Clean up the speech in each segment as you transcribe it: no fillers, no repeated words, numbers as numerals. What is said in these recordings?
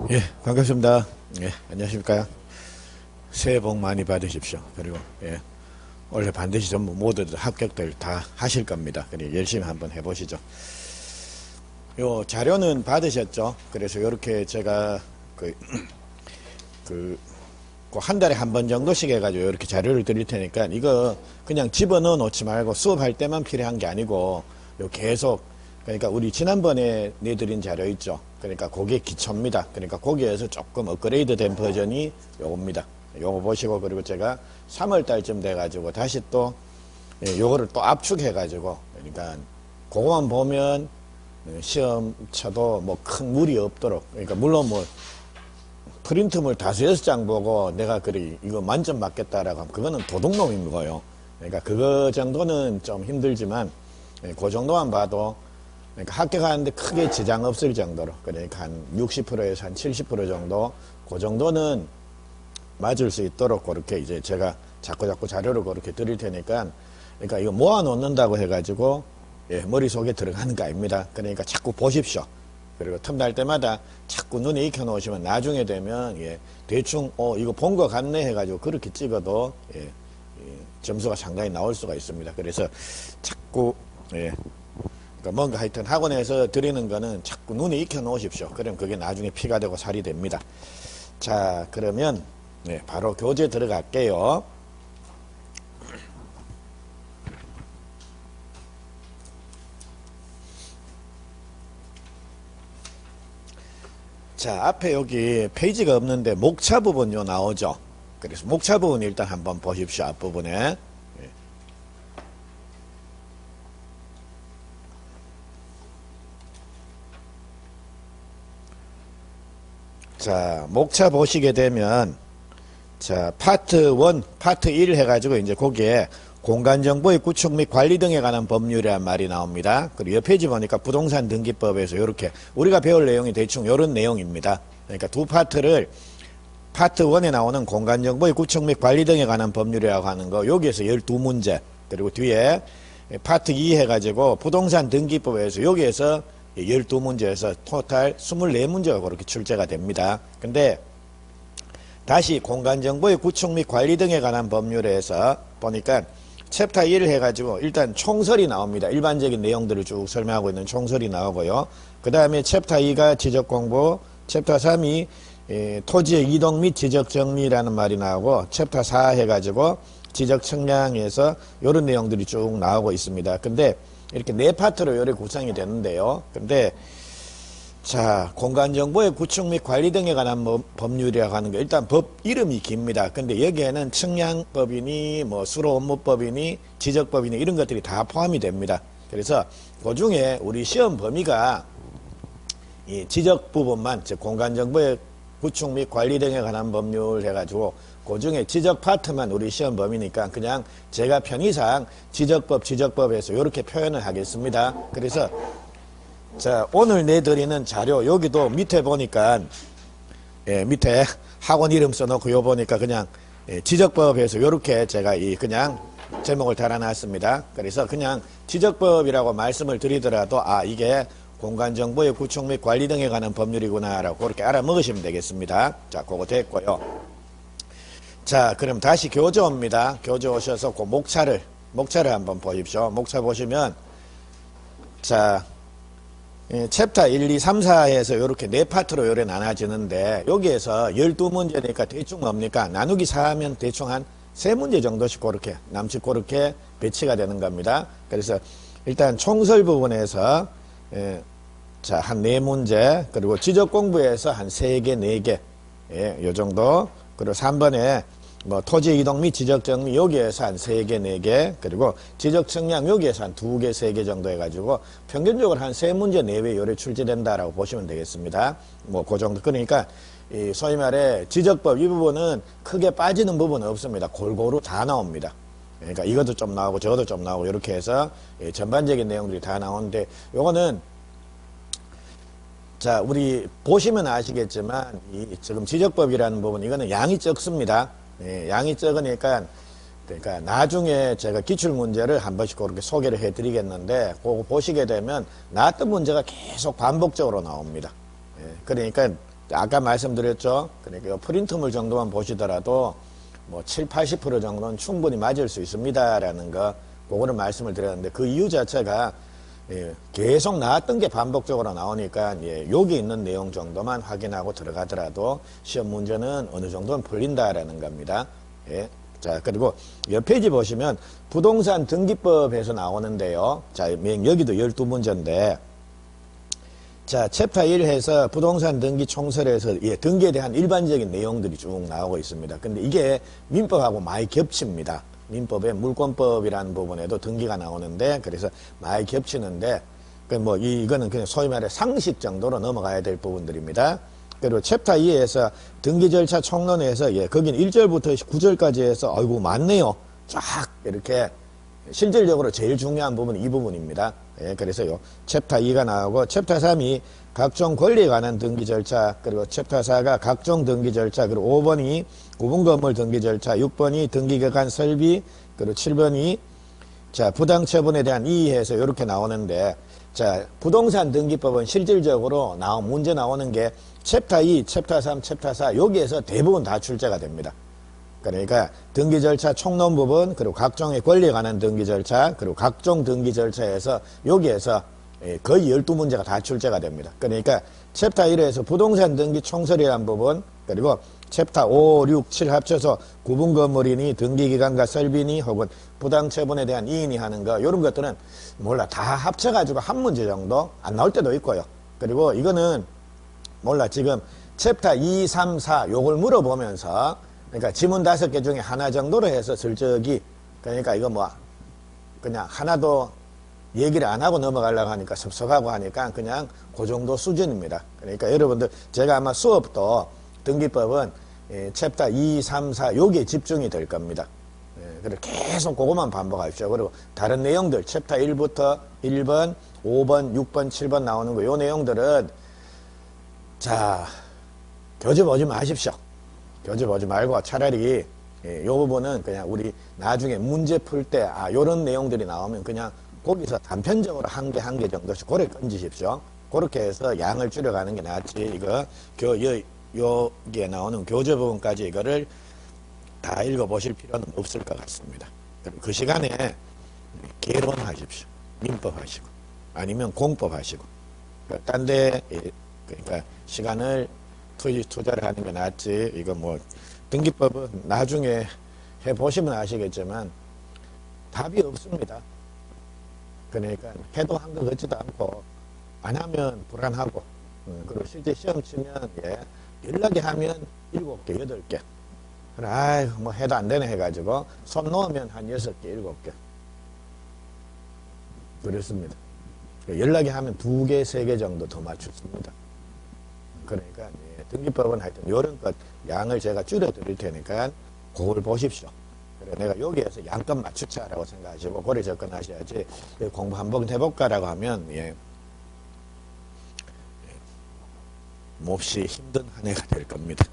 예, 반갑습니다. 예, 안녕하십니까. 새해 복 많이 받으십시오. 그리고, 예, 원래 반드시 전부 모두들 합격들 다 하실 겁니다. 그리고 열심히 한번 해보시죠. 요 자료는 받으셨죠? 그래서 이렇게 제가 그, 한 달에 한 번 정도씩 해가지고 이렇게 자료를 드릴 테니까 이거 그냥 집어넣어 놓지 말고 수업할 때만 필요한 게 아니고 요 계속 그러니까 우리 지난번에 내드린 자료 있죠. 그러니까 그게 기초입니다. 그러니까 거기에서 조금 업그레이드 된 버전이 요겁니다. 요거 보시고 그리고 제가 3월 달쯤 돼가지고 다시 또 요거를 또 압축해가지고 그러니까 그거만 보면 시험 쳐도 뭐 큰 무리 없도록 그러니까 물론 뭐 프린트물 5-6장 보고 내가 그래 이거 만점 맞겠다라고 하면 그거는 도둑놈인 거예요. 그러니까 그거 정도는 좀 힘들지만 그 정도만 봐도 그러니까 합격하는데 크게 지장 없을 정도로 그러니까 한 60%에서 한 70% 정도 그 정도는 맞을 수 있도록 그렇게 이제 제가 자꾸 자료를 그렇게 드릴 테니까 그러니까 이거 모아 놓는다고 해가지고 머릿속에 들어가는 거 아닙니다. 그러니까 자꾸 보십시오. 그리고 틈날 때마다 자꾸 눈에 익혀 놓으시면 나중에 되면 대충 이거 본 거 같네 해가지고 그렇게 찍어도 점수가 상당히 나올 수가 있습니다. 그래서 자꾸 그러니까 뭔가 하여튼 학원에서 드리는 거는 자꾸 눈에 익혀 놓으십시오. 그럼 그게 나중에 피가 되고 살이 됩니다. 자, 그러면 바로 교재 들어갈게요. 자, 앞에 여기 페이지가 없는데 목차 부분 요 나오죠. 그래서 목차 부분 일단 한번 보십시오. 앞부분에. 자, 목차 보시게 되면 자, 파트 1, 파트 1 해가지고 이제 거기에 공간정보의 구축 및 관리 등에 관한 법률이란 말이 나옵니다. 그리고 옆 페이지 보니까 부동산 등기법에서 이렇게 우리가 배울 내용이 대충 이런 내용입니다. 그러니까 두 파트를 파트 1에 나오는 공간정보의 구축 및 관리 등에 관한 법률이라고 하는 거 여기에서 12문제 그리고 뒤에 파트 2 해가지고 부동산 등기법에서 여기에서 12문제에서 토탈 24문제가 그렇게 출제가 됩니다. 근데 다시 공간정보의 구축 및 관리 등에 관한 법률에서 보니까 챕터 1 해가지고 일단 총설이 나옵니다. 일반적인 내용들을 쭉 설명하고 있는 총설이 나오고요. 그 다음에 챕터 2가 지적공부, 챕터 3이 토지의 이동 및 지적정리라는 말이 나오고 챕터 4 해가지고 지적측량에서 이런 내용들이 쭉 나오고 있습니다. 근데 이렇게 네 파트로 요래 구성이 되는데요. 근데 자, 공간정보의 구축 및 관리 등에 관한 법률이라고 하는 게 일단 법 이름이 깁니다. 근데 여기에는 측량법이니 뭐 수로업무법이니 지적법이니 이런 것들이 다 포함이 됩니다. 그래서 그 중에 우리 시험 범위가 이 지적 부분만 즉 공간정보의 구축 및 관리 등에 관한 법률 해가지고 그 중에 지적 파트만 우리 시험 범위니까 그냥 제가 편의상 지적법에서 이렇게 표현을 하겠습니다. 그래서 자, 오늘 내드리는 자료 여기도 밑에 보니까 밑에 학원 이름 써놓고 요 보니까 그냥 지적법에서 이렇게 제가 그냥 제목을 달아놨습니다. 그래서 그냥 지적법이라고 말씀을 드리더라도 이게 공간정보의 구축 및 관리 등에 관한 법률이구나 라고 그렇게 알아먹으시면 되겠습니다. 자, 그거 됐고요. 자, 그럼 다시 교재 옵니다. 교재 오셔서 그 목차를 한번 보십시오. 목차 보시면 자, 챕터 1, 2, 3, 4에서 이렇게 네 파트로 요래 나눠지는데 여기에서 12문제니까 대충 뭡니까? 나누기 4하면 대충 한 3문제 정도씩 그렇게 남짓 그렇게 배치가 되는 겁니다. 그래서 일단 총설 부분에서 자, 한 4문제 그리고 지적 공부에서 한 3개, 4개 요 정도 그리고 3번에 뭐 토지 이동 및 지적 정리 여기에서 한 3개, 4개 그리고 지적 측량 여기에서 한 2개, 3개 정도 해가지고 평균적으로 한 3문제 내외 요래 출제된다라고 보시면 되겠습니다. 뭐 그 정도 그러니까 이 소위 말해 지적법 이 부분은 크게 빠지는 부분은 없습니다. 골고루 다 나옵니다. 그러니까 이것도 좀 나오고 저것도 좀 나오고 이렇게 해서 전반적인 내용들이 다 나오는데 요거는 자, 우리 보시면 아시겠지만 지금 지적법이라는 부분 이거는 양이 적습니다. 양이 적으니까 그러니까 나중에 제가 기출문제를 한 번씩 그렇게 소개를 해드리겠는데 그거 보시게 되면 나왔던 문제가 계속 반복적으로 나옵니다. 그러니까 아까 말씀드렸죠. 그러니까 프린트물 정도만 보시더라도 뭐 7, 80% 정도는 충분히 맞을 수 있습니다라는 거, 그거를 말씀을 드렸는데, 그 이유 자체가 계속 나왔던 게 반복적으로 나오니까 여기 있는 내용 정도만 확인하고 들어가더라도 시험 문제는 어느 정도는 풀린다라는 겁니다. 예. 자, 그리고 옆 페이지 보시면 부동산 등기법에서 나오는데요. 자, 여기도 12문제인데, 자, 챕터 1 해서 부동산 등기 총설에서 등기에 대한 일반적인 내용들이 쭉 나오고 있습니다. 근데 이게 민법하고 많이 겹칩니다. 민법의 물권법이라는 부분에도 등기가 나오는데, 그래서 많이 겹치는데, 이거는 그냥 소위 말해 상식 정도로 넘어가야 될 부분들입니다. 그리고 챕터 2에서 등기 절차 총론에서 거기는 1절부터 9절까지 해서 아이고 많네요. 쫙 이렇게 실질적으로 제일 중요한 부분은 이 부분입니다. 그래서 챕터 2가 나오고, 챕터 3이 각종 권리에 관한 등기 절차, 그리고 챕터 4가 각종 등기 절차, 그리고 5번이 구분건물 등기 절차, 6번이 등기기간 설비, 그리고 7번이 자, 부당처분에 대한 이의해서 이렇게 나오는데, 자, 부동산 등기법은 실질적으로 문제 나오는 게 챕터 2, 챕터 3, 챕터 4 여기에서 대부분 다 출제가 됩니다. 그러니까 등기 절차 총론 부분, 그리고 각종의 권리에 관한 등기 절차, 그리고 각종 등기 절차에서 여기에서 거의 12문제가 다 출제가 됩니다. 그러니까 챕터 1에서 부동산 등기 총설이라는 부분, 그리고 챕터 5, 6, 7 합쳐서 구분건물이니 등기기간과 설비니 혹은 부당처분에 대한 이인이 하는 거, 이런 것들은 몰라 다 합쳐가지고 한 문제 정도 안 나올 때도 있고요. 그리고 이거는 몰라 지금 챕터 2, 3, 4 요걸 물어보면서, 그러니까 지문 5개 중에 하나 정도로 해서 슬쩍이, 그러니까 이거 그냥 하나도 얘기를 안 하고 넘어가려고 하니까 섭섭하고 하니까 그냥 그 정도 수준입니다. 그러니까 여러분들 제가 아마 수업도 등기법은 챕터 2, 3, 4 여기에 집중이 될 겁니다. 그래서 계속 그것만 반복하십시오. 그리고 다른 내용들 챕터 1부터 1번, 5번, 6번, 7번 나오는 거 요 내용들은 자 교재 보지 마십시오. 교재 보지 말고 차라리 요 부분은 그냥 우리 나중에 문제 풀 때 요런 내용들이 나오면 그냥 거기서 단편적으로 한 개 정도씩 고래 건지십시오. 그렇게 해서 양을 줄여가는 게 낫지. 이거 여기에 나오는 교재 부분까지 이거를 다 읽어보실 필요는 없을 것 같습니다. 그 시간에 개론 하십시오. 민법 하시고 아니면 공법 하시고 딴 데 그러니까 시간을 투자를 하는 게 낫지. 이거 등기법은 나중에 해보시면 아시겠지만 답이 없습니다. 그러니까 해도 한 것 같지도 않고 안 하면 불안하고 그리고 실제 시험 치면 연락이 하면 7개, 8개 아이고 해도 안 되네 해가지고 손 놓으면 한 6개, 7개 그렇습니다. 연락이 하면 2개, 3개 정도 더 맞췄습니다. 그러니까 등기법은 하여튼 이런 것 양을 제가 줄여 드릴 테니까 그걸 보십시오. 그래 내가 여기에서 양껏 맞추자라고 생각하시고 고려 접근하셔야지 공부 한번 해볼까라고 하면 몹시 힘든 한 해가 될 겁니다.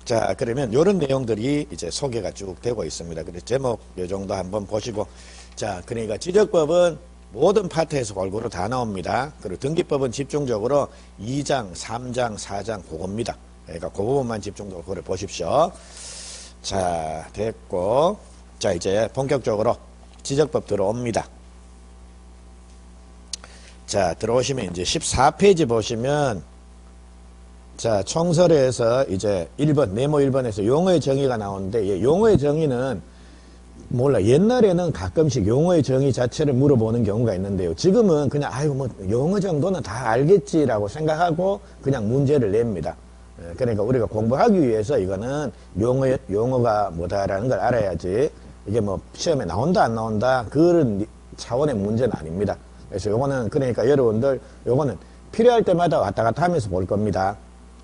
자 그러면 이런 내용들이 이제 소개가 쭉 되고 있습니다. 그래서 제목 이 정도 한번 보시고 자 그러니까 지적법은 모든 파트에서 골고루 다 나옵니다. 그리고 등기법은 집중적으로 2장, 3장, 4장 그겁니다. 그러니까 그 부분만 집중적으로 보십시오. 자 됐고 자 이제 본격적으로 지적법 들어옵니다. 자 들어오시면 이제 14페이지 보시면 자 총설에서 이제 1번 네모 1번에서 용어의 정의가 나오는데 용어의 정의는 몰라 옛날에는 가끔씩 용어의 정의 자체를 물어보는 경우가 있는데요. 지금은 그냥 아이고 용어 정도는 다 알겠지라고 생각하고 그냥 문제를 냅니다. 그러니까 우리가 공부하기 위해서 이거는 용어가 뭐다라는 걸 알아야지 이게 시험에 나온다 안 나온다 그런 차원의 문제는 아닙니다. 그래서 요거는 그러니까 여러분들 요거는 필요할 때마다 왔다 갔다 하면서 볼 겁니다.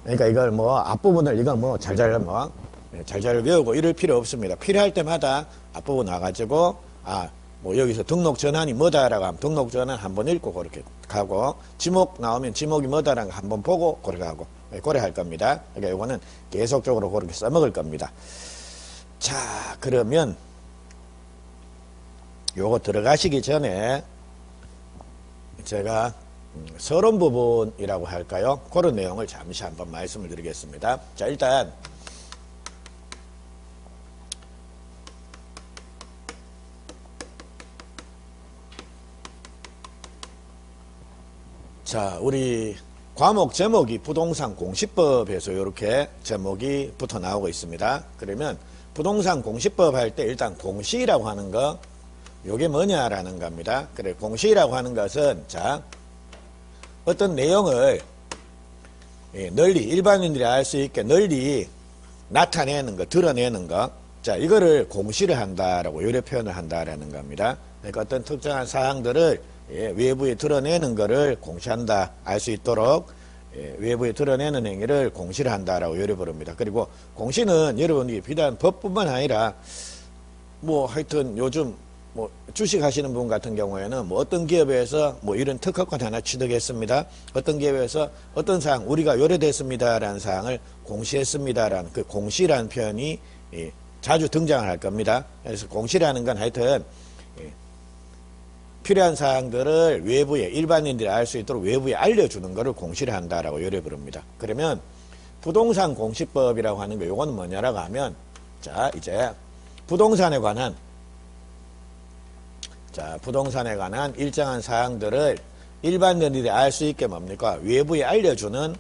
그러니까 이걸 앞부분을 이걸 잘 외우고 이럴 필요 없습니다. 필요할 때마다 앞부분 와가지고 여기서 등록 전환이 뭐다라고 하면 등록 전환 한번 읽고 그렇게 가고 지목 나오면 지목이 뭐다라는 거 한번 보고 그렇게 가고 그래 할 겁니다. 그러니까 이거는 계속적으로 그렇게 써먹을 겁니다. 자 그러면 요거 들어가시기 전에 제가 서론 부분이라고 할까요? 그런 내용을 잠시 한번 말씀을 드리겠습니다. 자, 일단 자, 우리 과목 제목이 부동산 공시법에서 이렇게 제목이 붙어 나오고 있습니다. 그러면 부동산 공시법 할 때 일단 공시라고 하는 거, 요게 뭐냐라는 겁니다. 그래, 공시라고 하는 것은, 자, 어떤 내용을 널리, 일반인들이 알 수 있게 널리 나타내는 거, 드러내는 거, 자, 이거를 공시를 한다라고, 요래 표현을 한다라는 겁니다. 그러니까 어떤 특정한 사항들을 외부에 드러내는 거를 공시한다, 알 수 있도록 외부에 드러내는 행위를 공시를 한다라고 요래 부릅니다. 그리고 공시는 여러분이 비단 법뿐만 아니라 뭐 하여튼 요즘 뭐 주식 하시는 분 같은 경우에는 뭐 어떤 기업에서 뭐 이런 특허권 하나 취득했습니다. 어떤 기업에서 어떤 사항 우리가 요래됐습니다라는 사항을 공시했습니다라는 그 공시라는 표현이 자주 등장을 할 겁니다. 그래서 공시라는 건 하여튼 필요한 사항들을 외부에 일반인들이 알 수 있도록 외부에 알려주는 것을 공시를 한다라고 요래 부릅니다. 그러면 부동산 공시법이라고 하는 게 요거는 뭐냐라고 하면 자 이제 부동산에 관한 일정한 사항들을 일반인들이 알 수 있게 뭡니까 외부에 알려주는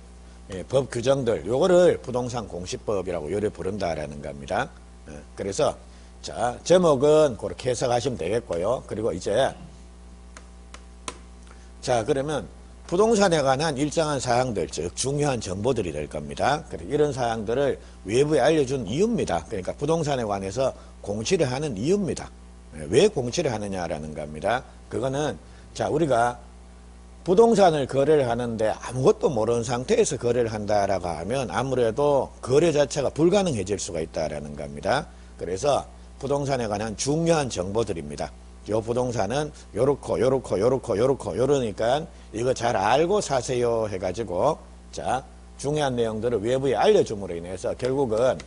법 규정들 요거를 부동산 공시법이라고 요래 부른다라는 겁니다. 그래서 자 제목은 그렇게 해석하시면 되겠고요. 그리고 이제 자 그러면 부동산에 관한 일정한 사항들 즉 중요한 정보들이 될 겁니다. 이런 사항들을 외부에 알려준 이유입니다. 그러니까 부동산에 관해서 공시를 하는 이유입니다. 왜 공시를 하느냐라는 겁니다. 그거는 자 우리가 부동산을 거래를 하는데 아무것도 모르는 상태에서 거래를 한다라고 하면 아무래도 거래 자체가 불가능해질 수가 있다라는 겁니다. 그래서 부동산에 관한 중요한 정보들입니다. 요 부동산은 요렇고 요러니까 이거 잘 알고 사세요 해가지고 자 중요한 내용들을 외부에 알려줌으로 인해서 결국은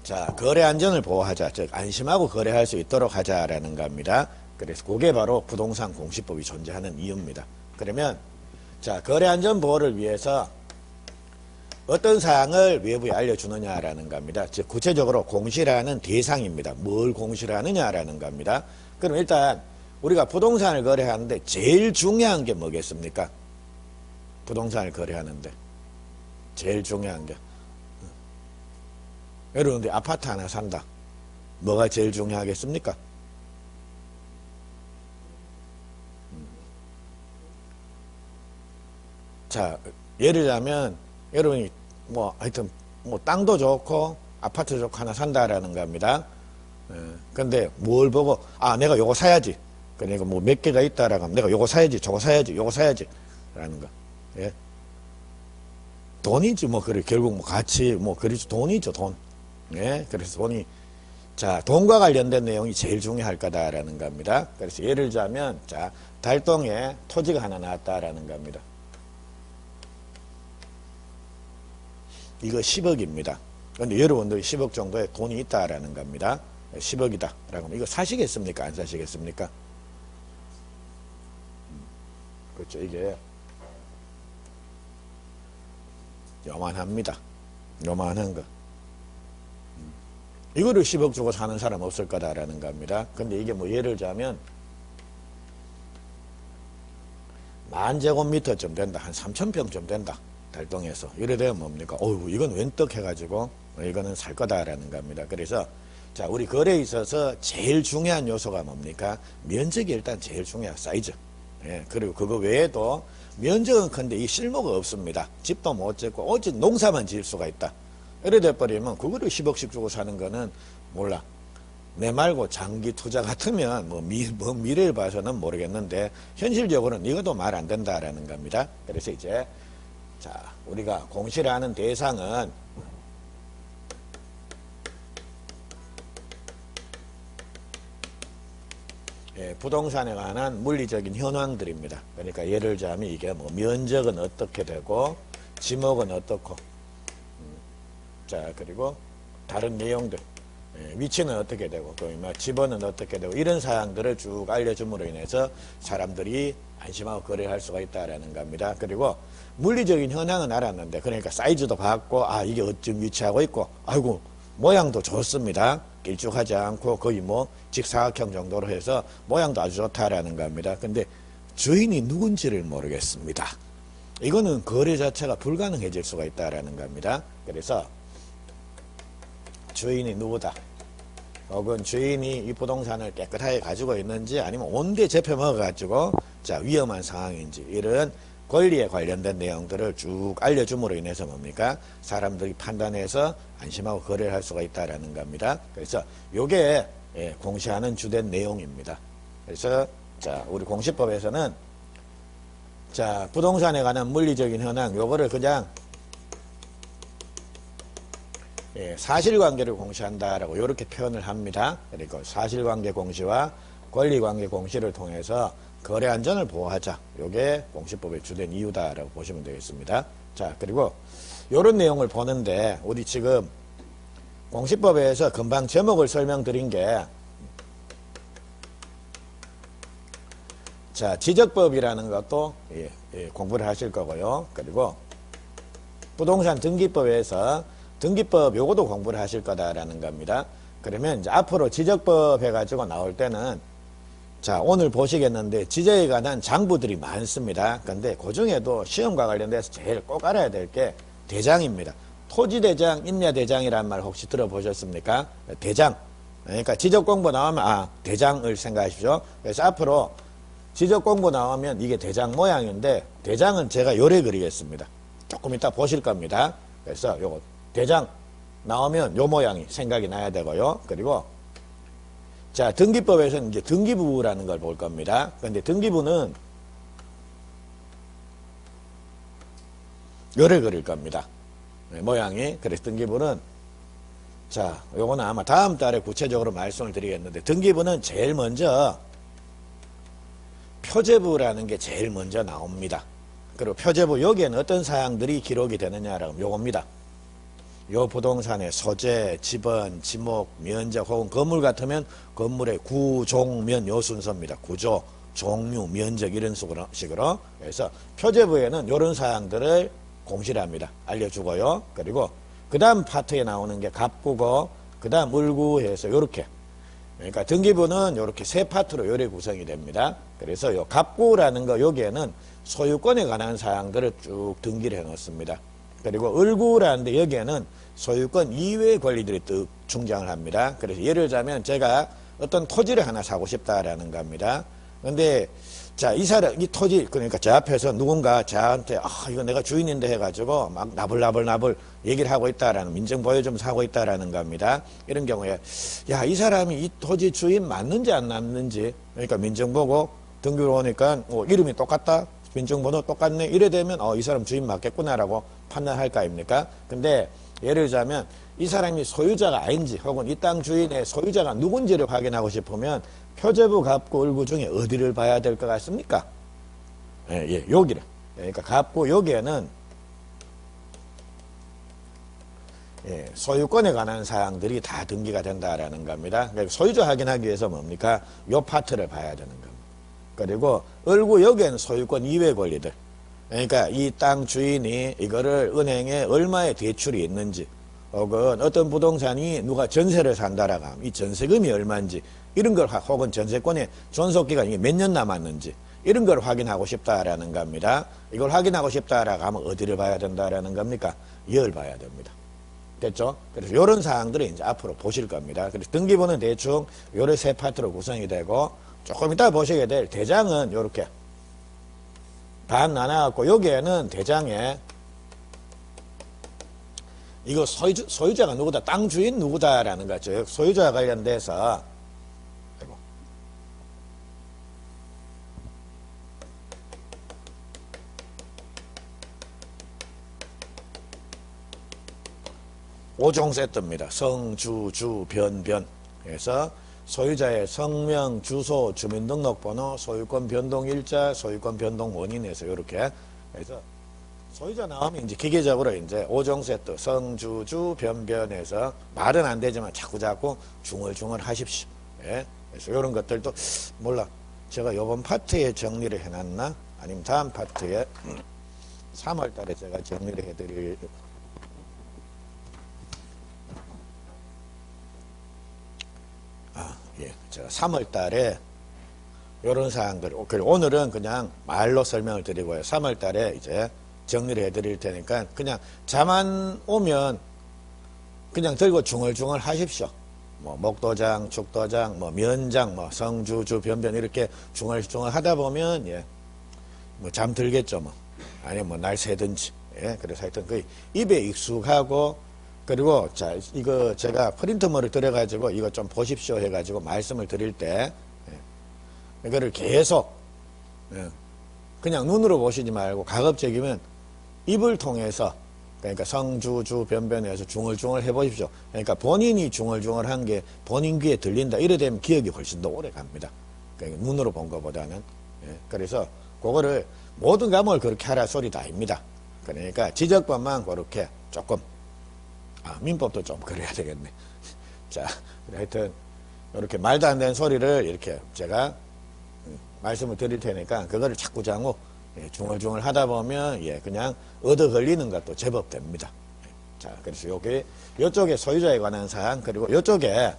자 거래 안전을 보호하자 즉 안심하고 거래할 수 있도록 하자라는 겁니다. 그래서 그게 바로 부동산 공시법이 존재하는 이유입니다. 그러면 자 거래 안전 보호를 위해서 어떤 사항을 외부에 알려주느냐라는 겁니다. 즉 구체적으로 공시라는 대상입니다. 뭘 공시를 하느냐라는 겁니다. 그럼 일단 우리가 부동산을 거래하는데 제일 중요한 게 뭐겠습니까? 부동산을 거래하는데 제일 중요한 게 여러분들 아파트 하나 산다. 뭐가 제일 중요하겠습니까? 자 예를 들자면 여러분이 뭐 하여튼 뭐 땅도 좋고 아파트 좋고 하나 산다라는 겁니다. 근데 뭘 보고 아 내가 요거 사야지. 그러니까 뭐 몇 개가 있다라고 하면 내가 요거 사야지 저거 사야지 요거 사야지 라는 거. 예? 돈이지 뭐 그래 결국 뭐 같이 뭐 그렇지 돈이죠 돈. 예? 그래서 돈이 자 돈과 관련된 내용이 제일 중요할 거다라는 겁니다. 그래서 예를 들자면 자 달동에 토지가 하나 나왔다라는 겁니다. 이거 10억입니다. 그런데 여러분들이 10억 정도의 돈이 있다라는 겁니다. 10억이다. 라고 하면 이거 사시겠습니까? 안 사시겠습니까? 그렇죠. 이게 요만합니다. 요만한 거. 이거를 10억 주고 사는 사람 없을 거다라는 겁니다. 근데 이게 뭐 예를 들자면 10,000제곱미터쯤 된다. 한 3,000평쯤 된다. 달동에서 이래 되면 뭡니까? 어휴 이건 웬떡 해가지고 이거는 살 거다라는 겁니다. 그래서 자 우리 거래에 있어서 제일 중요한 요소가 뭡니까? 면적이 일단 제일 중요한 사이즈. 예, 그리고 그거 외에도 면적은 큰데 이 실무가 없습니다. 집도 못 짓고 오직 농사만 지을 수가 있다. 이래 돼버리면 그거를 10억씩 주고 사는 거는 몰라. 내 말고 장기 투자 같으면 뭐 미래를 봐서는 모르겠는데 현실적으로는 이것도 말 안 된다라는 겁니다. 그래서 이제 자, 우리가 공시를 하는 대상은 부동산에 관한 물리적인 현황들입니다. 그러니까 예를 들자면 이게 뭐 면적은 어떻게 되고 지목은 어떻고 자 그리고 다른 내용들 위치는 어떻게 되고 또 집원은 어떻게 되고 이런 사항들을 쭉 알려줌으로 인해서 사람들이 안심하고 거래할 수가 있다라는 겁니다. 그리고 물리적인 현황은 알았는데 그러니까 사이즈도 봤고 아 이게 어쩜 위치하고 있고 아이고 모양도 좋습니다. 길쭉하지 않고 거의 뭐 직사각형 정도로 해서 모양도 아주 좋다라는 겁니다. 근데 주인이 누군지를 모르겠습니다. 이거는 거래 자체가 불가능해질 수가 있다라는 겁니다. 그래서 주인이 누구다 혹은 주인이 이 부동산을 깨끗하게 가지고 있는지 아니면 온데 잡혀 먹어 가지고 자 위험한 상황인지 이런 권리에 관련된 내용들을 쭉 알려줌으로 인해서 뭡니까 사람들이 판단해서 안심하고 거래를 할 수가 있다라는 겁니다. 그래서 요게 공시하는 주된 내용입니다. 그래서 자 우리 공시법에서는 자 부동산에 관한 물리적인 현황 요거를 그냥 사실관계를 공시한다라고 이렇게 표현을 합니다. 그리고 사실관계 공시와 권리관계 공시를 통해서 거래 안전을 보호하자. 이게 공시법의 주된 이유다라고 보시면 되겠습니다. 자 그리고 이런 내용을 보는데 우리 지금 공시법에서 금방 제목을 설명드린 게 자 지적법이라는 것도 공부를 하실 거고요. 그리고 부동산 등기법에서 등기법 요것도 공부를 하실 거다라는 겁니다. 그러면 이제 앞으로 지적법 해가지고 나올 때는 자 오늘 보시겠는데 지적에 관한 장부들이 많습니다. 근데 그 중에도 시험과 관련돼서 제일 꼭 알아야 될 게 대장입니다. 토지대장, 임야대장이라는 말 혹시 들어보셨습니까? 대장. 그러니까 지적공부 나오면 아 대장을 생각하십시오. 그래서 앞으로 지적공부 나오면 이게 대장 모양인데 대장은 제가 요래 그리겠습니다. 조금 이따 보실 겁니다. 그래서 요거 대장 나오면 요 모양이 생각이 나야 되고요. 그리고 자 등기법에서는 이제 등기부라는 걸 볼 겁니다. 그런데 등기부는 요래 그릴 겁니다. 모양이. 그래서 등기부는 자 요거는 아마 다음 달에 구체적으로 말씀을 드리겠는데 등기부는 제일 먼저 표제부라는 게 제일 먼저 나옵니다. 그리고 표제부 여기에는 어떤 사항들이 기록이 되느냐라고 요겁니다. 요 부동산의 소재, 지번, 지목, 면적 혹은 건물 같으면 건물의 구, 종, 면 요 순서입니다. 구조, 종류, 면적 이런 식으로 그래서 표제부에는 이런 사항들을 공시를 합니다. 알려주고요. 그리고 그 다음 파트에 나오는 게 갑구고 그 다음 을구해서 요렇게 그러니까 등기부는 이렇게 세 파트로 요래 구성이 됩니다. 그래서 요 갑구라는 거 여기에는 소유권에 관한 사항들을 쭉 등기를 해 놓습니다. 그리고 을구라는데 여기에는 소유권 이외의 권리들이 쭉 중장을 합니다. 그래서 예를 들자면 제가 어떤 토지를 하나 사고 싶다라는 겁니다. 근데 자, 이 사람, 이 토지, 그러니까 제 앞에서 누군가 저한테, 아, 이거 내가 주인인데 해가지고 막 나불나불 얘기를 하고 있다라는, 민증 보여주면서 하고 있다라는 겁니다. 이런 경우에, 야, 이 사람이 이 토지 주인 맞는지 안 맞는지, 그러니까 민증 보고 등기로 오니까, 이름이 똑같다? 민증번호 똑같네? 이래 되면, 이 사람 주인 맞겠구나라고 판단할 거 아닙니까? 근데, 예를 들자면, 이 사람이 소유자가 아닌지, 혹은 이 땅 주인의 소유자가 누군지를 확인하고 싶으면, 표제부, 갑구, 을구 중에 어디를 봐야 될 것 같습니까? 여기를. 그러니까 갑구, 여기에는 소유권에 관한 사항들이 다 등기가 된다라는 겁니다. 그러니까 소유자 확인하기 위해서 뭡니까? 요 파트를 봐야 되는 겁니다. 그리고 을구, 여기에는 소유권 이외 권리들. 그러니까 이 땅 주인이 이거를 은행에 얼마의 대출이 있는지, 혹은 어떤 부동산이 누가 전세를 산다라고 하면 이 전세금이 얼마인지, 이런 걸 혹은 전세권의 존속기간이 몇 년 남았는지 이런 걸 확인하고 싶다라는 겁니다. 이걸 확인하고 싶다라고 하면 어디를 봐야 된다라는 겁니까? 이걸 봐야 됩니다. 됐죠? 그래서 이런 사항들을 이제 앞으로 보실 겁니다. 그래서 등기부는 대충 요런 세 파트로 구성이 되고 조금 이따 보시게 될 대장은 요렇게 반 나눠갖고 여기에는 대장에 이거 소유자가 누구다, 땅 주인 누구다라는 거죠. 소유자와 관련돼서 오종 세트입니다. 성, 주, 변. 그래서 소유자의 성명, 주소, 주민등록번호, 소유권 변동일자, 소유권 변동 원인에서 이렇게 해서 소유자 나오면 이제 기계적으로 이제 5종 세트 성주주 변변해서 말은 안 되지만 자꾸 중얼중얼 하십시오. 예? 그래서 이런 것들도 몰라. 제가 요번 파트에 정리를 해놨나? 아니면 다음 파트에 3월 달에 제가 정리를 해드릴 예. 제가 3월 달에 요런 사항들 오늘은 그냥 말로 설명을 드리고요. 3월 달에 이제 정리를 해드릴 테니까 그냥 자만 오면 그냥 들고 중얼중얼 하십시오. 뭐 목도장, 축도장, 뭐 면장, 뭐 성주주, 변변 이렇게 중얼중얼 하다 보면 예, 뭐 잠 들겠죠 뭐. 아니면 뭐 날 새든지. 예, 그래서 하여튼 거의 입에 익숙하고 그리고 자 이거 제가 프린트물을 들여가지고 이거 좀 보십시오 해가지고 말씀을 드릴 때 예, 이거를 계속 예, 그냥 눈으로 보시지 말고 가급적이면 입을 통해서 그러니까 성주주 변변해서 중얼중얼 해보십시오. 그러니까 본인이 중얼중얼한 게 본인 귀에 들린다. 이래 되면 기억이 훨씬 더 오래 갑니다. 그러니까 눈으로 본 것보다는. 예, 그래서 그거를 모든 과목을 그렇게 하라 소리도 아닙니다. 그러니까 지적법만 그렇게 조금 민법도 좀 그래야 되겠네. 자, 하여튼 이렇게 말도 안 되는 소리를 이렇게 제가 말씀을 드릴 테니까 그거를 자꾸 장구 예, 중얼중얼 하다 보면 예, 그냥 얻어 걸리는 것도 제법 됩니다. 자, 그래서 요게 요쪽에 소유자에 관한 사항 그리고 요쪽에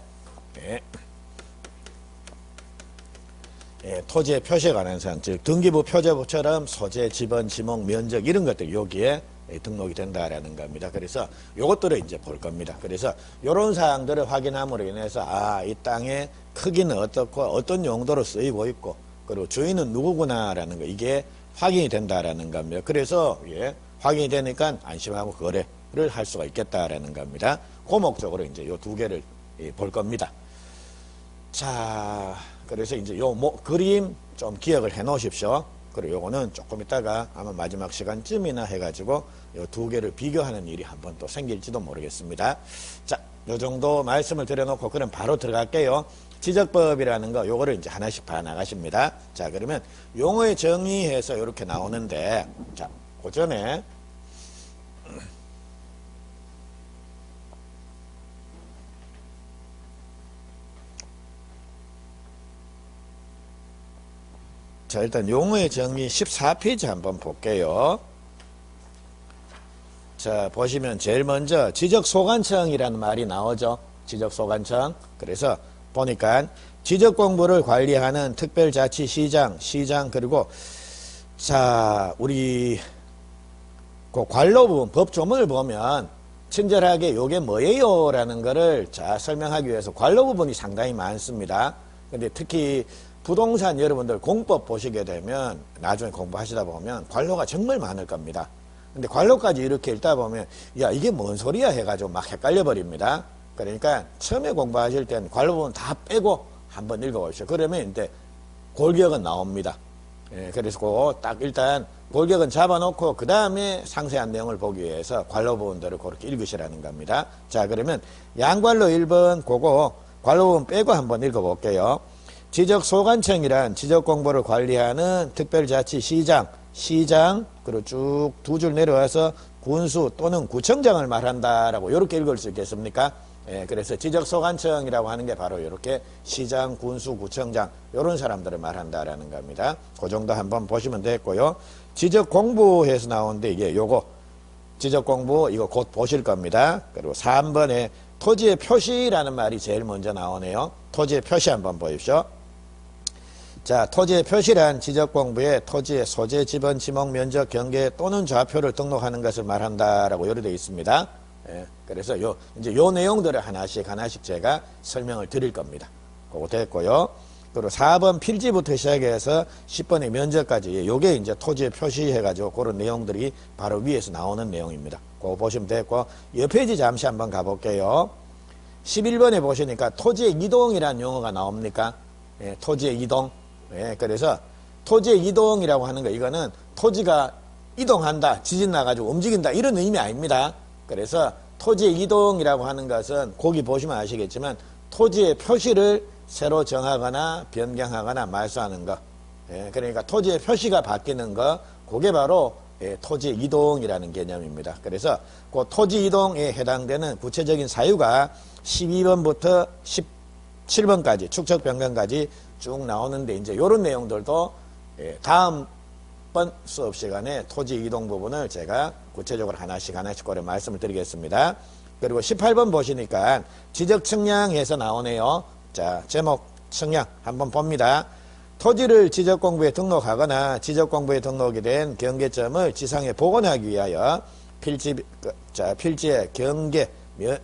예, 예, 토지의 표시에 관한 사항, 즉 등기부 표제부처럼 소재, 지번, 지목, 면적 이런 것들 여기에 예, 등록이 된다라는 겁니다. 그래서 요것들을 이제 볼 겁니다. 그래서 요런 사항들을 확인함으로 인해서 이 땅의 크기는 어떻고 어떤 용도로 쓰이고 있고 그리고 주인은 누구구나라는 거 이게 확인이 된다라는 겁니다. 그래서 예, 확인이 되니까 안심하고 거래를 할 수가 있겠다라는 겁니다. 그 목적으로 이제 요 두 개를 예, 볼 겁니다. 자, 그래서 이제 요 그림 좀 기억을 해 놓으십시오. 그리고 요거는 조금 있다가 아마 마지막 시간쯤이나 해가지고 요 두 개를 비교하는 일이 한번 또 생길지도 모르겠습니다. 자, 요 정도 말씀을 드려놓고 그럼 바로 들어갈게요. 지적법이라는 거 요거를 이제 하나씩 봐 나가십니다. 자, 그러면 용어의 정의해서 이렇게 나오는데 자, 그 전에 자, 일단 용어의 정의 14페이지 한번 볼게요. 자, 보시면 제일 먼저 지적소관청이라는 말이 나오죠. 지적소관청. 그래서 보니까 지적공부를 관리하는 특별자치시장, 시장 그리고 자, 우리 그 관로 부분 법조문을 보면 친절하게 요게 뭐예요? 라는 거를 자, 설명하기 위해서 관로 부분이 상당히 많습니다. 근데 특히 부동산 여러분들 공법 보시게 되면 나중에 공부하시다 보면 관로가 정말 많을 겁니다. 근데 관로까지 이렇게 읽다 보면 야 이게 뭔 소리야 해가지고 막 헷갈려 버립니다. 그러니까 처음에 공부하실 때는 관로 부분 다 빼고 한번 읽어보십시오. 그러면 이제 골격은 나옵니다. 예, 그래서 딱 일단 골격은 잡아놓고 그 다음에 상세한 내용을 보기 위해서 관로 부분들을 그렇게 읽으시라는 겁니다. 자, 그러면 양관로 1번 그거 관로 부분 빼고 한번 읽어볼게요. 지적소관청이란 지적공부를 관리하는 특별자치시장, 시장, 그리고 쭉 두 줄 내려와서 군수 또는 구청장을 말한다라고 이렇게 읽을 수 있겠습니까? 예, 그래서 지적소관청이라고 하는 게 바로 이렇게 시장, 군수, 구청장 이런 사람들을 말한다라는 겁니다. 그 정도 한번 보시면 되겠고요. 지적공부에서 나오는데 이게 요거 지적공부 이거 곧 보실 겁니다. 그리고 3번에 토지의 표시라는 말이 제일 먼저 나오네요. 토지의 표시 한번 보십시오. 자, 토지의 표시란 지적공부에 토지의 소재, 지번, 지목, 면적, 경계 또는 좌표를 등록하는 것을 말한다라고 요로 되어 있습니다. 예, 그래서 이제 요 내용들을 하나씩 제가 설명을 드릴 겁니다. 그거 됐고요. 그리고 4번 필지부터 시작해서 10번의 면적까지 요게 이제 토지의 표시해가지고 그런 내용들이 바로 위에서 나오는 내용입니다. 그거 보시면 됐고 이 페이지 잠시 한번 가볼게요. 11번에 보시니까 토지의 이동이라는 용어가 나옵니까? 예, 토지의 이동. 예, 그래서 토지의 이동이라고 하는 거 이거는 토지가 이동한다, 지진 나가지고 움직인다 이런 의미 아닙니다. 그래서 토지의 이동이라고 하는 것은 거기 보시면 아시겠지만 토지의 표시를 새로 정하거나 변경하거나 말소하는 거. 예, 그러니까 토지의 표시가 바뀌는 거 그게 바로 토지 이동이라는 개념입니다. 그래서 그 토지 이동에 해당되는 구체적인 사유가 12번부터 17번까지 축척 변경까지 쭉 나오는데 이제 이런 내용들도 다음번 수업 시간에 토지 이동 부분을 제가 구체적으로 하나씩 고려 말씀을 드리겠습니다. 그리고 18번 보시니까 지적 측량에서 나오네요. 자, 제목 측량 한번 봅니다. 토지를 지적공부에 등록하거나 지적공부에 등록이 된 경계점을 지상에 복원하기 위하여 필지의 경계,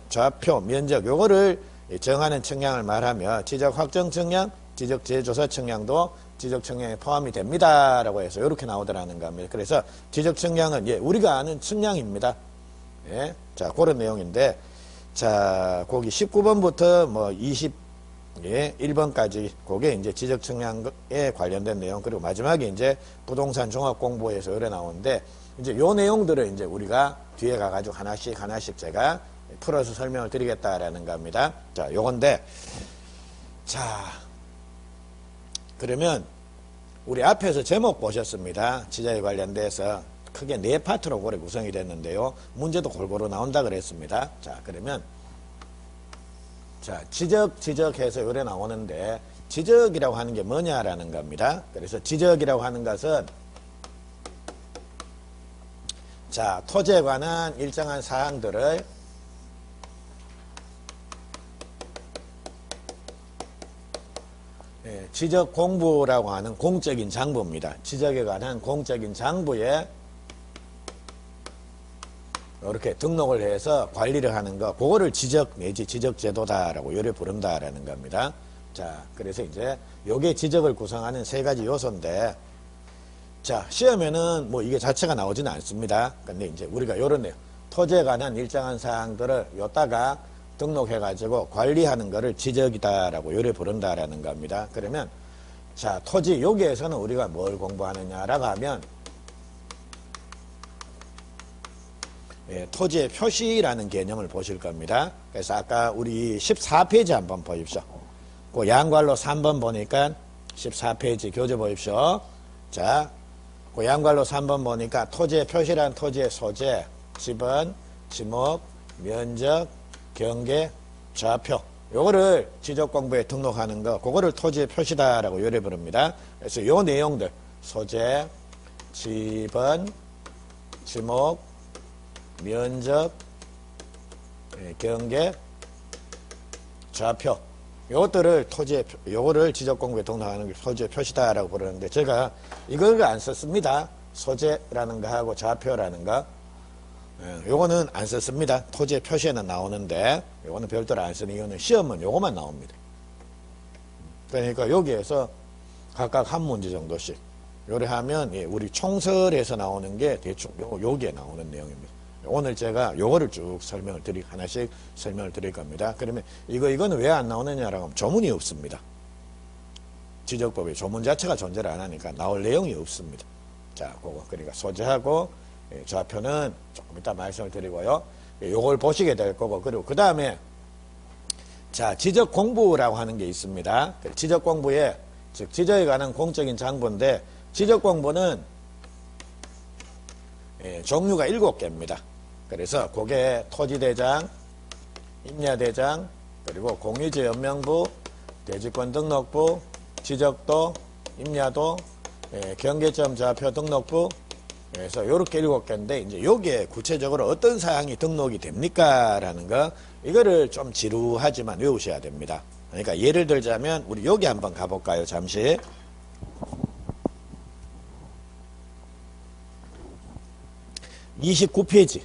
좌표, 면적 요거를 정하는 측량을 말하며 지적 확정 측량, 지적 재조사 측량도 지적 측량에 포함이 됩니다. 라고 해서 이렇게 나오더라는 겁니다. 그래서 지적 측량은 우리가 아는 측량입니다. 예. 자, 그런 내용인데, 자, 거기 19번부터 뭐 21번까지 그게 이제 지적 측량에 관련된 내용, 그리고 마지막에 이제 부동산 종합 공부에서 요래 나오는데, 이제 요 내용들을 이제 우리가 뒤에 가가지고 하나씩 제가 풀어서 설명을 드리겠다라는 겁니다. 자, 요건데, 자, 그러면 우리 앞에서 제목 보셨습니다. 지적에 관련돼서 크게 4파트로 고래 구성이 됐는데요. 문제도 골고루 나온다 그랬습니다. 자, 그러면 자, 지적해서 요래 나오는데 지적이라고 하는 게 뭐냐라는 겁니다. 그래서 지적이라고 하는 것은 자, 토지에 관한 일정한 사항들을 지적 공부라고 하는 공적인 장부입니다. 지적에 관한 공적인 장부에 이렇게 등록을 해서 관리를 하는 거, 그거를 지적 내지 지적제도다라고 요래 부른다라는 겁니다. 자, 그래서 이제 요게 지적을 구성하는 3가지 요소인데, 자, 시험에는 뭐 이게 자체가 나오지는 않습니다. 근데 이제 우리가 요런 토지에 관한 일정한 사항들을 요따가 등록해가지고 관리하는 거를 지적이다라고 요래 부른다라는 겁니다. 그러면 자, 토지 여기에서는 우리가 뭘 공부하느냐라고 하면 토지의 표시라는 개념을 보실 겁니다. 그래서 아까 우리 14페이지 한번 보십시오. 그 양괄로 3번 보니까 14페이지 교재 보십시오. 자, 그 양괄로 3번 보니까 토지의 표시란 토지의 소재, 지번, 지목, 면적, 경계, 좌표, 요거를 지적공부에 등록하는 거, 그거를 토지의 표시다라고 요래 부릅니다. 그래서 요 내용들, 소재, 지번, 지목, 면적, 경계, 좌표, 요것들을 요거를 지적공부에 등록하는 게 토지의 표시다라고 부르는데, 제가 이걸 안 썼습니다. 소재라는 거 하고 좌표라는 거. 요거는 안 썼습니다. 토지의 표시에는 나오는데, 요거는 별도로 안 쓰는 이유는 시험은 요거만 나옵니다. 그러니까 여기에서 각각 한 문제 정도씩 요래하면 우리 총설에서 나오는 게 대충 여기에 나오는 내용입니다. 오늘 제가 요거를 쭉 하나씩 설명을 드릴 겁니다. 그러면 이거는 왜 안 나오느냐라고 하면 조문이 없습니다. 지적법에 조문 자체가 존재를 안 하니까 나올 내용이 없습니다. 자, 그거 그러니까 소재하고 좌표는 조금 이따 말씀을 드리고요. 요걸 보시게 될 거고, 그리고 그 다음에 자, 지적 공부라고 하는 게 있습니다. 지적 공부에 즉 지적에 관한 공적인 장부인데, 지적 공부는 종류가 7개입니다. 그래서 그게 토지대장, 임야대장, 그리고 공유지 연명부, 대지권 등록부, 지적도, 임야도, 경계점 좌표 등록부, 그래서 요렇게 7개인데, 이제 여기에 구체적으로 어떤 사항이 등록이 됩니까? 라는 거, 이거를 좀 지루하지만 외우셔야 됩니다. 그러니까 예를 들자면, 우리 여기 한번 가볼까요? 잠시. (29페이지)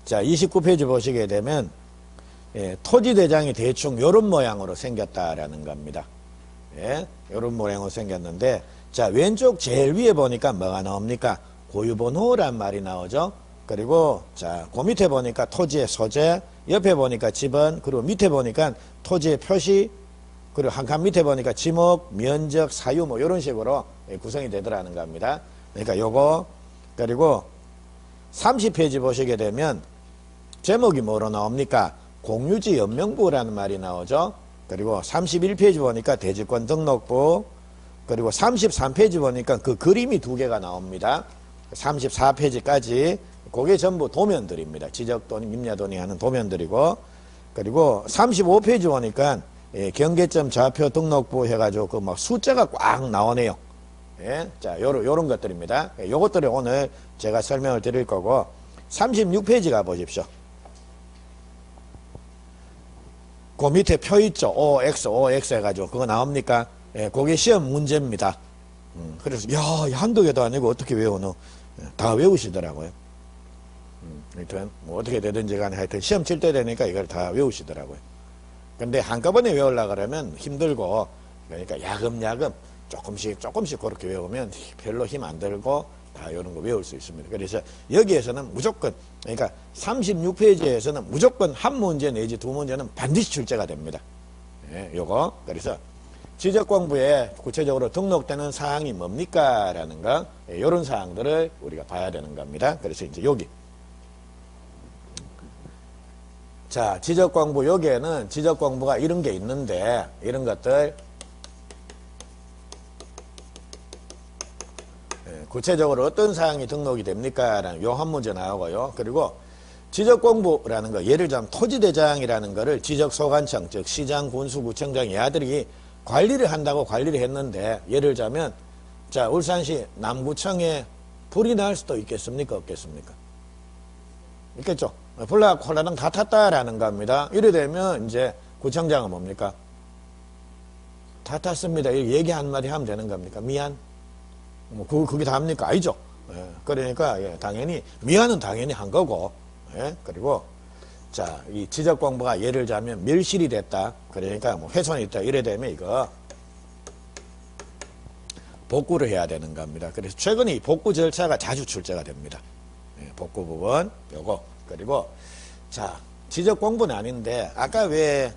자, 29페이지 보시게 되면 토지대장이 대충 요런 모양으로 생겼다라는 겁니다. 요런 모양으로 생겼는데, 자, 왼쪽 제일 위에 보니까 뭐가 나옵니까? 고유번호란 말이 나오죠. 그리고 자, 그 밑에 보니까 토지의 소재, 옆에 보니까 지번, 그리고 밑에 보니까 토지의 표시, 그리고 한 칸 밑에 보니까 지목, 면적, 사유 뭐 이런 식으로 구성이 되더라는 겁니다. 그러니까 요거, 그리고 30페이지 보시게 되면 제목이 뭐로 나옵니까? 공유지 연명부라는 말이 나오죠. 그리고 31페이지 보니까 대지권 등록부, 그리고 33페이지 보니까 그 그림이 2개가 나옵니다. 34페이지까지 그게 전부 도면들입니다. 지적돈, 임야돈이 하는 도면들이고, 그리고 35페이지 오니까 경계점 좌표 등록부 해가지고 그 막 숫자가 꽉 나오네요. 예? 자, 요런 것들입니다. 요것들을 오늘 제가 설명을 드릴 거고, 36페이지 가 보십시오. 그 밑에 표 있죠. OX 해가지고 그거 나옵니까? 예, 그게 시험 문제입니다. 그래서 야, 한두 개도 아니고 어떻게 외우노? 다 외우시더라고요. 하여튼 뭐 어떻게 되든지 간에 하여튼 시험 칠 때 되니까 이걸 다 외우시더라고요. 근데 한꺼번에 외우려고 그러면 힘들고, 그러니까 야금야금 조금씩 그렇게 외우면 별로 힘 안 들고 다 이런 거 외울 수 있습니다. 그래서 여기에서는 무조건, 그러니까 36페이지에서는 무조건 한 문제 내지 두 문제는 반드시 출제가 됩니다. 예, 요거. 그래서 지적 공부에 구체적으로 등록되는 사항이 뭡니까? 라는 거, 이런 사항들을 우리가 봐야 되는 겁니다. 그래서 이제 여기. 자, 지적 공부, 여기에는 지적 공부가 이런 게 있는데, 이런 것들, 구체적으로 어떤 사항이 등록이 됩니까? 라는 요 한 문제 나오고요. 그리고 지적 공부라는 거, 예를 들자면 토지대장이라는 거를 지적소관청, 즉 시장, 군수, 구청장 얘들이 관리를 한다고 관리를 했는데, 예를 들자면 자, 울산시 남구청에 불이 날 수도 있겠습니까? 없겠습니까? 있겠죠. 불나고 홀라당 다 탔다라는 겁니다. 이래 되면 이제 구청장은 뭡니까? 다 탔습니다. 이렇게 얘기 한마디 하면 되는 겁니까? 미안. 뭐 그게 다입니까? 아니죠. 예, 그러니까 예, 당연히 미안은 당연히 한 거고, 예, 그리고 자, 이 지적 공부가 예를 들자면 멸실이 됐다. 그러니까 뭐 훼손이 있다. 이래 되면 이거 복구를 해야 되는 겁니다. 그래서 최근에 이 복구 절차가 자주 출제가 됩니다. 예, 복구 부분 요거. 그리고 자, 지적 공부는 아닌데 아까 왜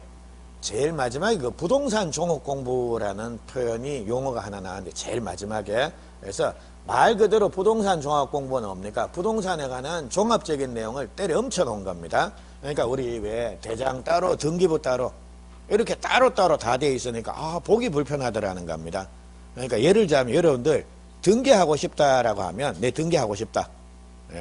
제일 마지막에 그 부동산 종목 공부라는 표현이 용어가 하나 나왔는데 제일 마지막에, 그래서 말 그대로 부동산 종합 공부는 뭡니까? 부동산에 관한 종합적인 내용을 때려 얹혀 놓은 겁니다. 그러니까 우리 왜 대장 따로 등기부 따로 이렇게 따로따로 다 되어 있으니까 보기 불편하더라는 겁니다. 그러니까 예를 들자면 여러분들 등기하고 싶다라고 하면 내 등기하고 싶다.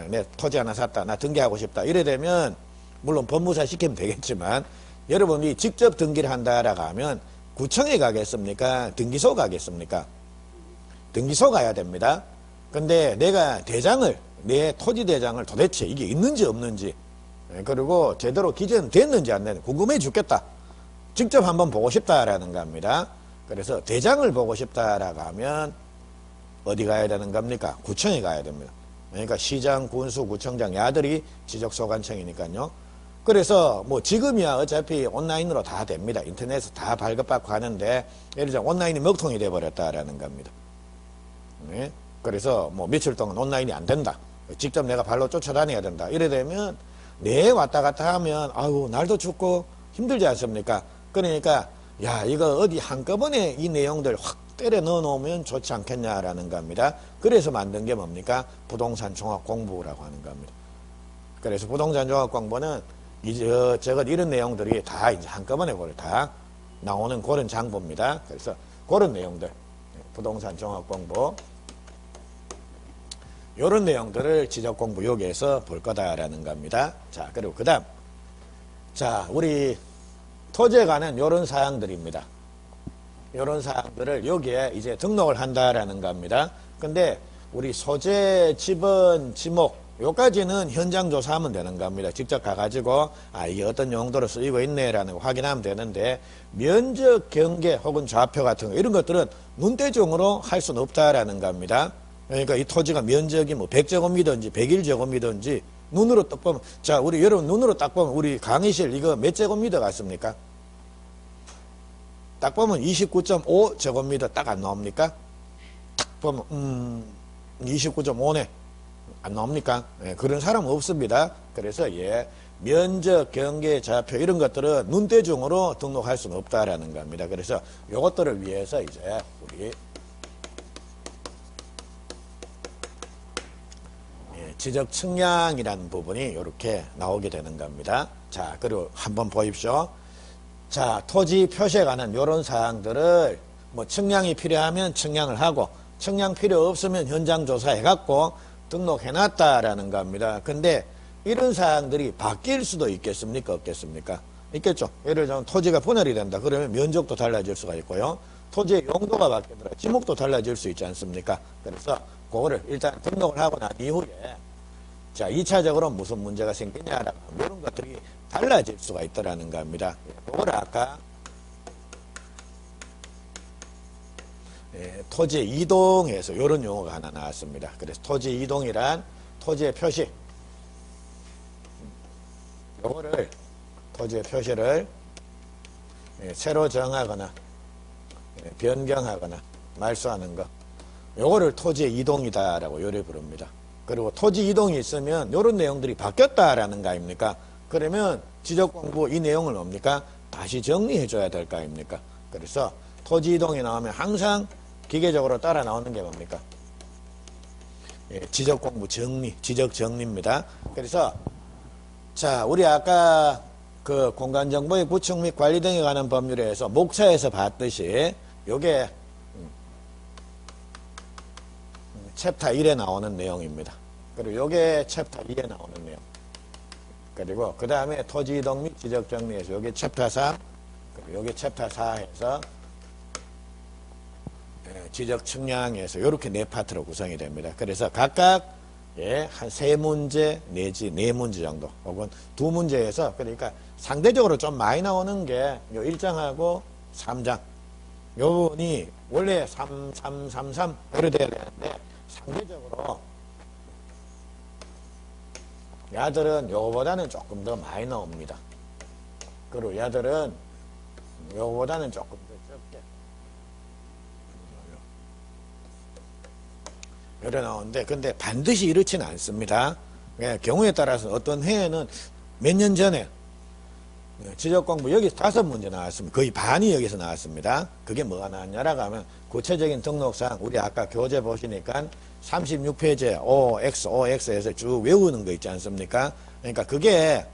내 토지 하나 샀다. 나 등기하고 싶다. 이래 되면 물론 법무사 시키면 되겠지만 여러분이 직접 등기를 한다라고 하면 구청에 가겠습니까? 등기소 가겠습니까? 등기소 가야 됩니다. 근데 내가 대장을, 내 토지 대장을 도대체 이게 있는지 없는지, 그리고 제대로 기재됐는지 안 됐는지 궁금해 죽겠다. 직접 한번 보고 싶다라는 겁니다. 그래서 대장을 보고 싶다라고 하면 어디 가야 되는 겁니까? 구청에 가야 됩니다. 그러니까 시장, 군수, 구청장 야들이 지적소관청이니까요. 그래서 뭐 지금이야 어차피 온라인으로 다 됩니다. 인터넷에서 다 발급받고 하는데 예를 들어 온라인이 먹통이 돼버렸다라는 겁니다. 네? 그래서 뭐 며칠 동안 온라인이 안 된다. 직접 내가 발로 쫓아다녀야 된다. 이래 되면 내 왔다 갔다 하면 아유 날도 춥고 힘들지 않습니까? 그러니까 야 이거 어디 한꺼번에 이 내용들 확 때려 넣어 놓으면 좋지 않겠냐라는 겁니다. 그래서 만든 게 뭡니까? 부동산 종합 공부라고 하는 겁니다. 그래서 부동산 종합 공부는 저것 이런 내용들이 다 이제 한꺼번에 다 나오는 그런 장부입니다. 그래서 그런 내용들, 부동산 종합 공부, 이런 내용들을 지적 공부 여기에서 볼 거다라는 겁니다. 자, 그리고 그 다음, 자, 우리 토지에 관한 이런 사항들입니다. 이런 사항들을 여기에 이제 등록을 한다라는 겁니다. 근데 우리 소재, 지번, 지목, 요까지는 현장 조사하면 되는 겁니다. 직접 가가지고 이게 어떤 용도로 쓰이고 있네라는 거 확인하면 되는데 면적, 경계 혹은 좌표 같은 거 이런 것들은 눈대중으로 할 수는 없다라는 겁니다. 그러니까 이 토지가 면적이 뭐 100제곱미터인지 101제곱미터인지 눈으로 딱 보면, 자, 우리 여러분 눈으로 딱 보면 우리 강의실 이거 몇 제곱미터 같습니까? 딱 보면 29.5제곱미터 딱 안 나옵니까? 딱 보면 29.5네. 안 나옵니까? 예, 그런 사람 없습니다. 그래서 면적, 경계, 좌표 이런 것들은 눈대중으로 등록할 수는 없다라는 겁니다. 그래서 이것들을 위해서 이제 우리 지적 측량이라는 부분이 이렇게 나오게 되는 겁니다. 자, 그리고 한번 보십시오. 자, 토지 표시에 관한 이런 사항들을 뭐 측량이 필요하면 측량을 하고 측량 필요 없으면 현장 조사해 갖고 등록해놨다라는 겁니다. 근데 이런 사항들이 바뀔 수도 있겠습니까? 없겠습니까? 있겠죠. 예를 들면 토지가 분할이 된다. 그러면 면적도 달라질 수가 있고요. 토지의 용도가 바뀌더라. 지목도 달라질 수 있지 않습니까? 그래서 그거를 일단 등록을 하고 난 이후에 자, 2차적으로 무슨 문제가 생기냐라고 이런 것들이 달라질 수가 있다라는 겁니다. 그거를 아까 토지 이동에서 이런 용어가 하나 나왔습니다. 그래서 토지 이동이란 토지의 표시, 요거를 토지의 표시를 새로 정하거나 변경하거나 말소하는 것, 요거를 토지의 이동이다라고 요래 부릅니다. 그리고 토지 이동이 있으면 이런 내용들이 바뀌었다라는 거 아닙니까? 그러면 지적공부 이 내용을 뭡니까? 다시 정리해 줘야 될 거 아닙니까? 그래서 토지 이동이 나오면 항상 기계적으로 따라 나오는 게 뭡니까? 지적공부 정리, 지적 정리입니다. 그래서 자, 우리 아까 그 공간정보의 구축 및 관리 등에 관한 법률에서 목차에서 봤듯이 요게 챕터 1에 나오는 내용입니다. 그리고 요게 챕터 2에 나오는 내용. 그리고 그 다음에 토지 이동 및 지적 정리에서 요게 챕터 3, 그리고 요게 챕터 4에서 지적 측량에서 이렇게 네 파트로 구성이 됩니다. 그래서 각각 한 세 문제 내지 네 문제 정도 혹은 두 문제에서 그러니까 상대적으로 좀 많이 나오는 게 요 1장하고 3장 요 부분이 원래 3, 3, 3, 3 그래 돼야 되는데 상대적으로 야들은 요거보다는 조금 더 많이 나옵니다. 그리고 야들은 요거보다는 조금 더 적게 이래 나오는데 근데 반드시 이렇지는 않습니다. 경우에 따라서 어떤 해에는 몇 년 전에 지적공부 여기서 5문제 나왔습니다. 거의 반이 여기서 나왔습니다. 그게 뭐가 나왔냐라고 하면 구체적인 등록상 우리 아까 교재 보시니까 36페이지에 OX에서 쭉 외우는 거 있지 않습니까? 그러니까 그게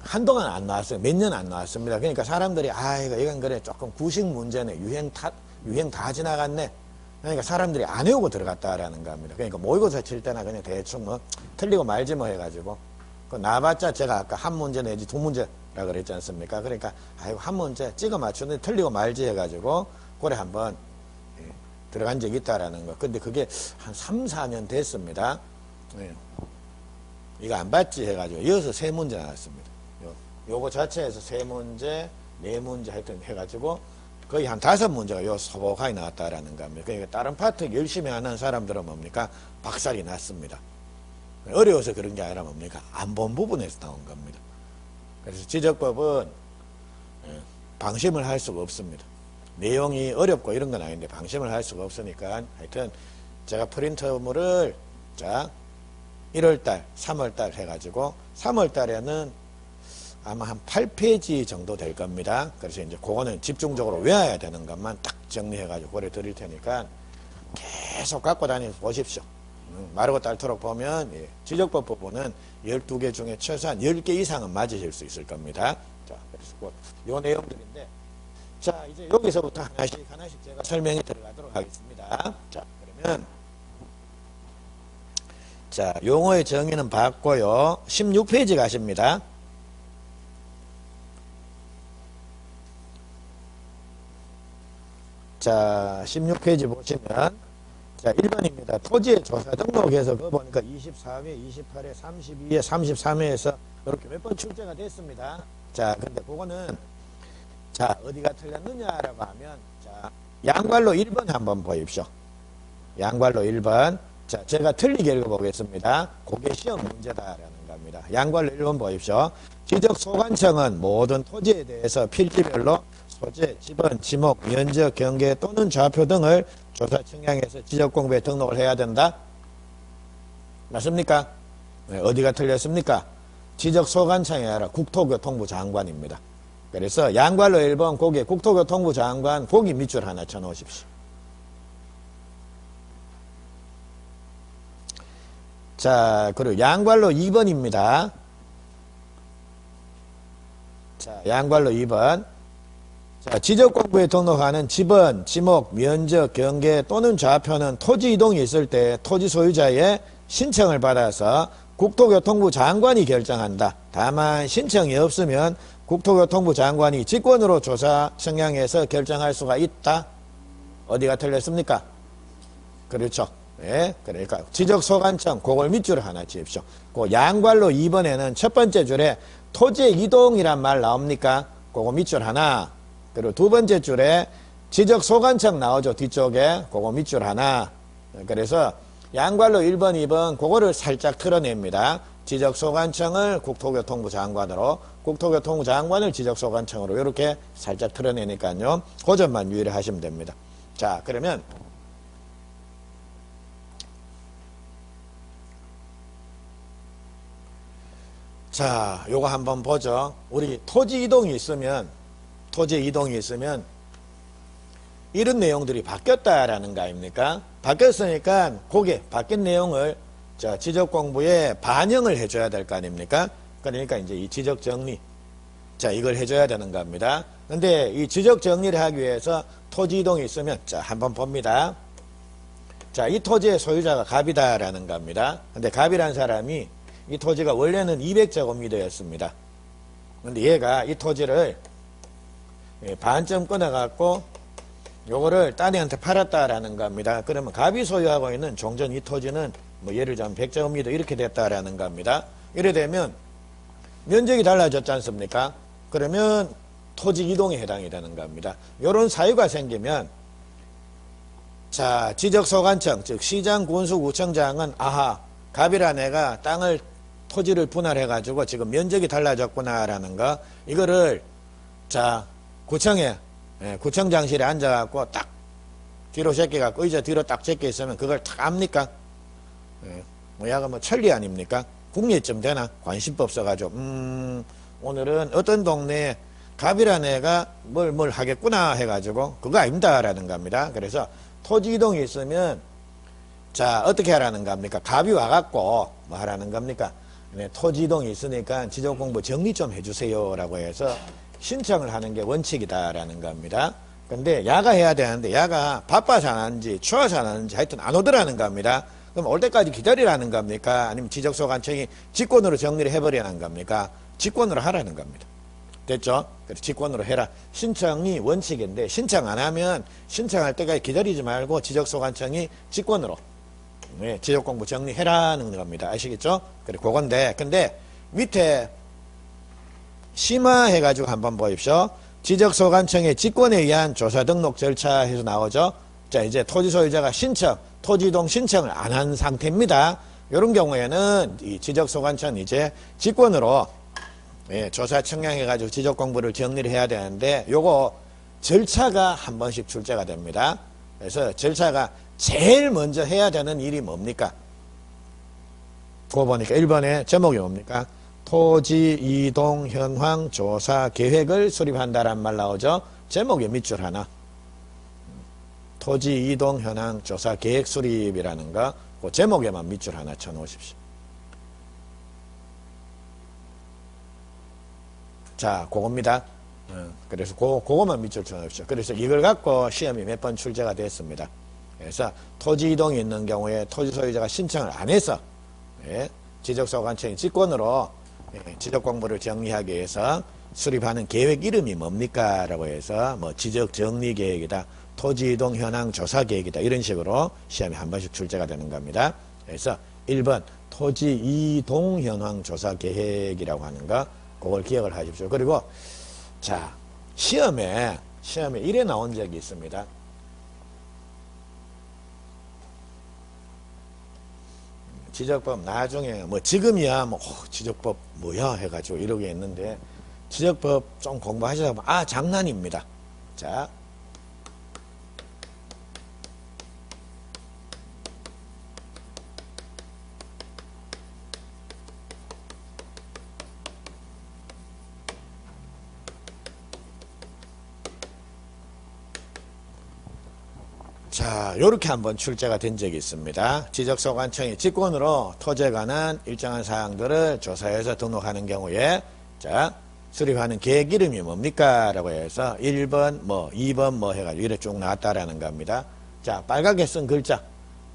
한동안 안 나왔어요. 몇 년 안 나왔습니다. 그러니까 사람들이 이건 그래 조금 구식 문제네. 유행 다 지나갔네. 그러니까 사람들이 안 외우고 들어갔다라는 겁니다. 그러니까 모의고사 칠 때나 그냥 대충 뭐 틀리고 말지 뭐 해가지고 그 나봤자 제가 아까 한 문제 내지 두 문제라 그랬지 않습니까? 그러니까 한 문제 찍어 맞추는데 틀리고 말지 해가지고 그래 한번 들어간 적이 있다라는 거. 근데 그게 한 3, 4년 됐습니다. 이거 안 봤지 해가지고 이어서 세 문제 나왔습니다. 요거 자체에서 세 문제, 네 문제 하여튼 해가지고 거의 한 5문제가 요 소복하게 나왔다라는 겁니다. 그러니까 다른 파트 열심히 하는 사람들은 뭡니까? 박살이 났습니다. 어려워서 그런 게 아니라 뭡니까? 안 본 부분에서 나온 겁니다. 그래서 지적법은 방심을 할 수가 없습니다. 내용이 어렵고 이런 건 아닌데 방심을 할 수가 없으니까 하여튼 제가 프린트물을 자 1월달, 3월달 해가지고 3월달에는 아마 한 8페이지 정도 될 겁니다. 그래서 이제 그거는 집중적으로 외워야 되는 것만 딱 정리해가지고 보내 드릴 테니까 계속 갖고 다니면서 보십시오. 마르고 닳도록 보면 지적법 부분은 12개 중에 최소한 10개 이상은 맞으실 수 있을 겁니다. 자, 그래서 요 내용들인데 자, 이제 여기서부터 하나씩 제가 설명이 들어가도록 하겠습니다. 자, 그러면 자, 용어의 정의는 봤고요. 16페이지 가십니다. 자, 16페이지 보시면 자, 1번입니다. 토지의 조사 등록에서 그거 보니까 24회, 28회, 32회, 33회에서 이렇게 몇 번 출제가 됐습니다. 자, 근데 그거는 자, 어디가 틀렸느냐라고 하면 자, 양괄로 1번 한번 보십시오. 양괄로 1번. 자, 제가 틀리게 읽어보겠습니다. 그게 시험 문제다라는 겁니다. 양괄로 1번 보십시오. 지적소관청은 모든 토지에 대해서 필지별로 소재, 지번, 지목, 면적, 경계 또는 좌표 등을 조사 측량해서 지적공부에 등록을 해야 된다. 맞습니까? 네, 어디가 틀렸습니까? 지적소관청이 아니라 국토교통부 장관입니다. 그래서 양괄로 1번 거기에 국토교통부 장관 거기 밑줄 하나 쳐놓으십시오. 자, 그리고 양괄로 2번입니다. 자, 양괄로 2번. 자, 지적공부에 등록하는 지번, 지목, 면적, 경계 또는 좌표는 토지 이동이 있을 때 토지 소유자의 신청을 받아서 국토교통부 장관이 결정한다. 다만 신청이 없으면 국토교통부 장관이 직권으로 조사 청약해서 결정할 수가 있다. 어디가 틀렸습니까? 그렇죠. 네, 그러니까 지적소관청 그걸 밑줄을 하나 지읍시오. 그 양괄로 2번에는 첫 번째 줄에 토지 이동이란 말 나옵니까? 그거 밑줄 하나. 그리고 두 번째 줄에 지적소관청 나오죠. 뒤쪽에 그거 밑줄 하나. 그래서 양괄로 1번, 2번 그거를 살짝 틀어냅니다. 지적소관청을 국토교통부 장관으로, 국토교통부 장관을 지적소관청으로 이렇게 살짝 틀어내니까요. 그 점만 유의를 하시면 됩니다. 자, 그러면 자, 요거 한번 보죠. 우리 토지 이동이 있으면 이런 내용들이 바뀌었다라는 거 아닙니까? 바뀌었으니까 그게 바뀐 내용을 지적공부에 반영을 해줘야 될 거 아닙니까? 그러니까 이제 이 지적 정리, 자, 이걸 해줘야 되는 겁니다. 근데 이 지적 정리를 하기 위해서 토지 이동이 있으면, 자, 한번 봅니다. 자, 이 토지의 소유자가 갑이다라는 겁니다. 근데 갑이라는 사람이 이 토지가 원래는 200제곱미터였습니다. 근데 얘가 이 토지를 반점 끊어갖고 요거를 딸애한테 팔았다라는 겁니다. 그러면 갑이 소유하고 있는 종전 이 토지는 뭐 예를 들면 100제곱미터 이렇게 됐다라는 겁니다. 이래 되면 면적이 달라졌지 않습니까? 그러면 토지 이동에 해당이 되는 겁니다. 요런 사유가 생기면 자, 지적소관청, 즉 시장, 군수, 구청장은 아하, 갑이라 애가 땅을 토지를 분할해가지고 지금 면적이 달라졌구나라는 거, 이거를 자, 구청에 구청장실에 앉아갖고 딱 뒤로 제껴갖고 의자 뒤로 딱 제껴 있으면 그걸 딱 압니까? 뭐야가 뭐 천리 아닙니까? 국리쯤 되나? 관심법 써가지고 오늘은 어떤 동네에 갑이라는 애가 뭘 하겠구나 해가지고 그거 아닙니다라는 겁니다. 그래서 토지 이동이 있으면 자, 어떻게 하라는 겁니까? 갑이 와갖고 뭐 하라는 겁니까? 네, 토지 이동이 있으니까 지적공부 정리 좀 해주세요 라고 해서 신청을 하는 게 원칙이다라는 겁니다. 근데 야가 해야 되는데 야가 바빠서 안 하는지 추워서 안 하는지 하여튼 안 오더라는 겁니다. 그럼 올 때까지 기다리라는 겁니까? 아니면 지적소관청이 직권으로 정리를 해버리라는 겁니까? 직권으로 하라는 겁니다. 됐죠? 그래서 직권으로 해라. 신청이 원칙인데 신청 안 하면 신청할 때까지 기다리지 말고 지적소관청이 직권으로 지적공부 정리해라는 겁니다. 아시겠죠? 그래, 그건데, 근데 밑에 심화해가지고 한번 보십시오. 지적소관청의 직권에 의한 조사 등록 절차 해서 나오죠. 자, 이제 토지 소유자가 토지 이동 신청을 안 한 상태입니다. 이런 경우에는 이 지적소관청 이제 직권으로 조사 청약해가지고 지적공부를 정리를 해야 되는데 요거 절차가 한 번씩 출제가 됩니다. 그래서 절차가 제일 먼저 해야 되는 일이 뭡니까? 그거 보니까 1번에 제목이 뭡니까? 토지 이동 현황 조사 계획을 수립한다란 말 나오죠. 제목에 밑줄 하나. 토지 이동 현황 조사 계획 수립이라는 거, 그 제목에만 밑줄 하나 쳐놓으십시오. 자, 그겁니다. 그래서 그거만 밑줄 쳐놓으십시오. 그래서 이걸 갖고 시험이 몇 번 출제가 됐습니다. 그래서 토지 이동이 있는 경우에 토지 소유자가 신청을 안 해서 지적소관청이 직권으로 지적공부를 정리하기 위해서 수립하는 계획 이름이 뭡니까? 라고 해서 뭐 지적정리계획이다, 토지 이동 현황 조사 계획이다, 이런 식으로 시험에 한 번씩 출제가 되는 겁니다. 그래서 1번 토지 이동 현황 조사 계획이라고 하는 거, 그걸 기억을 하십시오. 그리고 자, 시험에 이래 나온 적이 있습니다. 지적법 나중에 뭐 지금이야 뭐 지적법 뭐야 해가지고 이러게 했는데 지적법 좀 공부하시다 보면 아, 장난입니다. 자, 자, 요렇게 한번 출제가 된 적이 있습니다. 지적소관청이 직권으로 토지에 관한 일정한 사항들을 조사해서 등록하는 경우에, 자, 수립하는 계획 이름이 뭡니까? 라고 해서 1번, 뭐, 2번, 뭐 해가지고 이렇게 쭉 나왔다라는 겁니다. 자, 빨갛게 쓴 글자.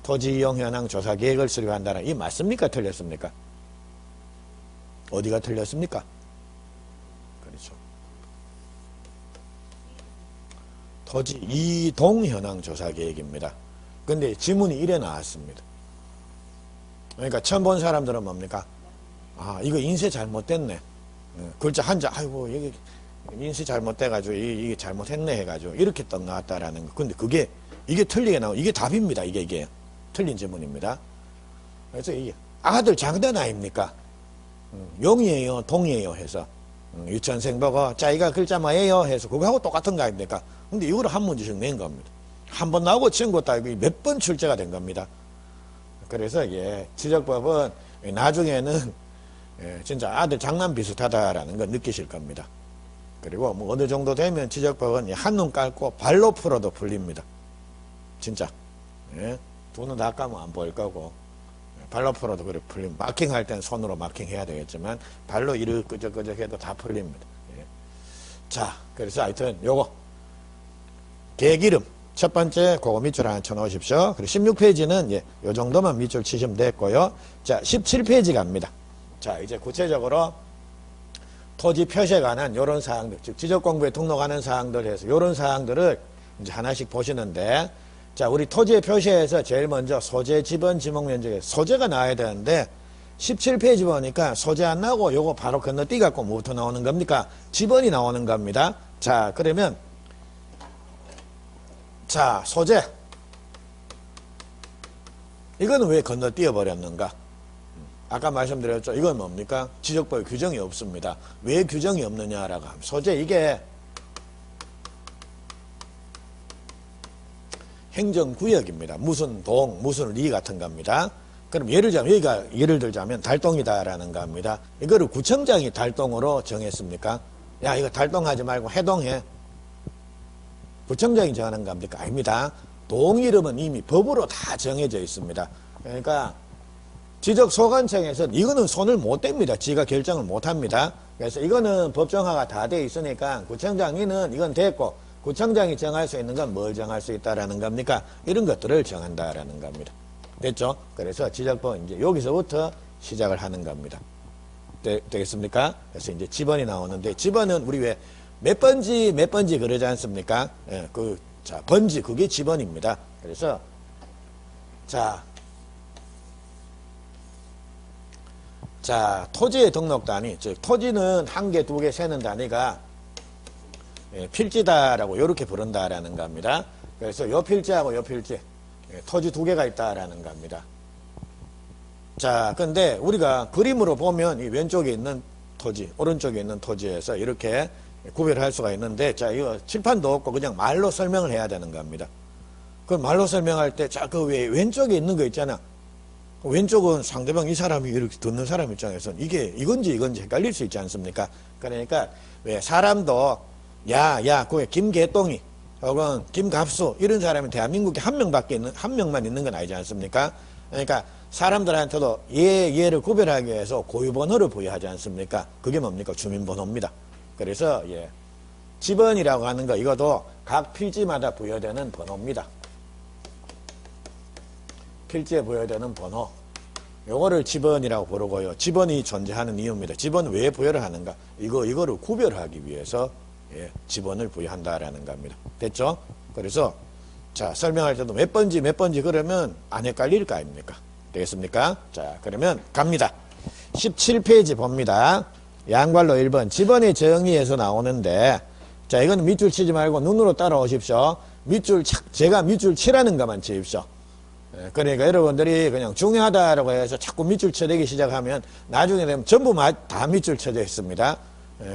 토지 이용 현황 조사 계획을 수립한다는, 이 맞습니까? 틀렸습니까? 어디가 틀렸습니까? 그렇죠. 토지 이동 현황 조사 계획입니다. 근데 지문이 이래 나왔습니다. 그러니까 처음 본 사람들은 뭡니까? 아, 이거 인쇄 잘못됐네. 글자 한자, 아이고, 이게 인쇄 잘못돼가지고, 이게 잘못했네 해가지고, 이렇게 떡 나왔다라는 거. 근데 그게, 이게 틀리게 나오고, 이게 답입니다. 이게. 틀린 지문입니다. 그래서 이게, 아들 장단 아닙니까? 용이에요, 동이에요 해서. 유치원생 보고, 자, 이거 글자 뭐예요? 해서, 그거하고 똑같은 거 아닙니까? 근데 이거를 한 문제씩 낸 겁니다. 한 번 나오고 친구 따고 몇 번 출제가 된 겁니다. 그래서, 예, 지적법은 나중에는 진짜 아들 장난 비슷하다라는 걸 느끼실 겁니다. 그리고 뭐 어느 정도 되면 지적법은 한눈 깔고 발로 풀어도 풀립니다. 진짜. 예? 두 눈 다 감으면 안 보일 거고 발로 풀어도 그래 풀립니다. 마킹할 땐 손으로 마킹해야 되겠지만 발로 이르 끄적끄적 해도 다 풀립니다. 예. 자, 그래서 하여튼 요거 계획 이름 첫 번째 그거 밑줄 하나 쳐놓으십시오. 그리고 16페이지는 예, 요 정도만 밑줄 치시면 됐고요. 자, 17페이지 갑니다. 자, 이제 구체적으로 토지 표시에 관한 요런 사항들, 즉 지적공부에 등록하는 사항들 해서 요런 사항들을 이제 하나씩 보시는데, 자, 우리 토지의 표시에서 제일 먼저 소재, 지번, 지목면적에 소재가 나와야 되는데 17페이지 보니까 소재 안 나오고 요거 바로 건너뛰 갖고 뭐부터 나오는 겁니까? 지번이 나오는 겁니다. 자, 그러면 자, 소재 이거는 왜 건너뛰어 버렸는가? 아까 말씀드렸죠. 이건 뭡니까? 지적법에 규정이 없습니다. 왜 규정이 없느냐라고 하면 소재 이게 행정구역입니다. 무슨 동, 무슨 리 같은 겁니다. 그럼 예를 들자면 달동이다라는 겁니다. 이거를 구청장이 달동으로 정했습니까? 야, 이거 달동하지 말고 해동해. 구청장이 정하는 겁니까? 아닙니다. 동 이름은 이미 법으로 다 정해져 있습니다. 그러니까 지적소관청에서는 이거는 손을 못 댑니다. 지가 결정을 못 합니다. 그래서 이거는 법정화가 다 돼 있으니까 구청장이는 이건 됐고 구청장이 정할 수 있는 건 뭘 정할 수 있다라는 겁니까? 이런 것들을 정한다라는 겁니다. 됐죠? 그래서 지적법은 이제 여기서부터 시작을 하는 겁니다. 되겠습니까? 그래서 이제 지번이 나오는데 지번은 우리 왜 몇 번지 그러지 않습니까? 예, 자, 번지 그게 지번입니다. 그래서 자, 토지의 등록 단위, 즉 토지는 한 개, 두 개 세는 단위가 필지다라고 이렇게 부른다라는 겁니다. 그래서 요 필지하고 요 필지, 토지 두 개가 있다라는 겁니다. 자, 근데 우리가 그림으로 보면 이 왼쪽에 있는 토지, 오른쪽에 있는 토지에서 이렇게 구별할 수가 있는데, 자, 이거 칠판도 없고 그냥 말로 설명을 해야 되는 겁니다. 그 말로 설명할 때, 자, 그 왼쪽에 있는 거 있잖아. 왼쪽은 상대방 이 사람이 이렇게 듣는 사람 입장에서는 이건지 헷갈릴 수 있지 않습니까? 그러니까 왜 사람도 그게 김개똥이 혹은 김갑수 이런 사람이 대한민국에 한 명만 있는 건 아니지 않습니까? 그러니까 사람들한테도 얘를 구별하기 위해서 고유번호를 부여하지 않습니까? 그게 뭡니까? 주민번호입니다. 그래서 지번이라고 하는 거 이것도 각 필지마다 부여되는 번호입니다. 필지에 부여되는 번호, 요거를 지번이라고 부르고요. 지번이 존재하는 이유입니다. 지번 왜 부여를 하는가? 이거를 구별하기 위해서 지번을 부여한다라는 겁니다. 됐죠? 그래서 자, 설명할 때도 몇 번지 그러면 안 헷갈릴 거 아닙니까? 되겠습니까? 자, 그러면 갑니다. 17페이지 봅니다. 양괄로 1번 지번의 정의에서 나오는데, 자, 이거는 밑줄 치지 말고 눈으로 따라오십시오. 제가 밑줄 치라는 것만 치십시오. 그러니까 여러분들이 그냥 중요하다라고 해서 자꾸 밑줄 쳐대기 시작하면 나중에 되면 전부 다 밑줄 쳐져 있습니다.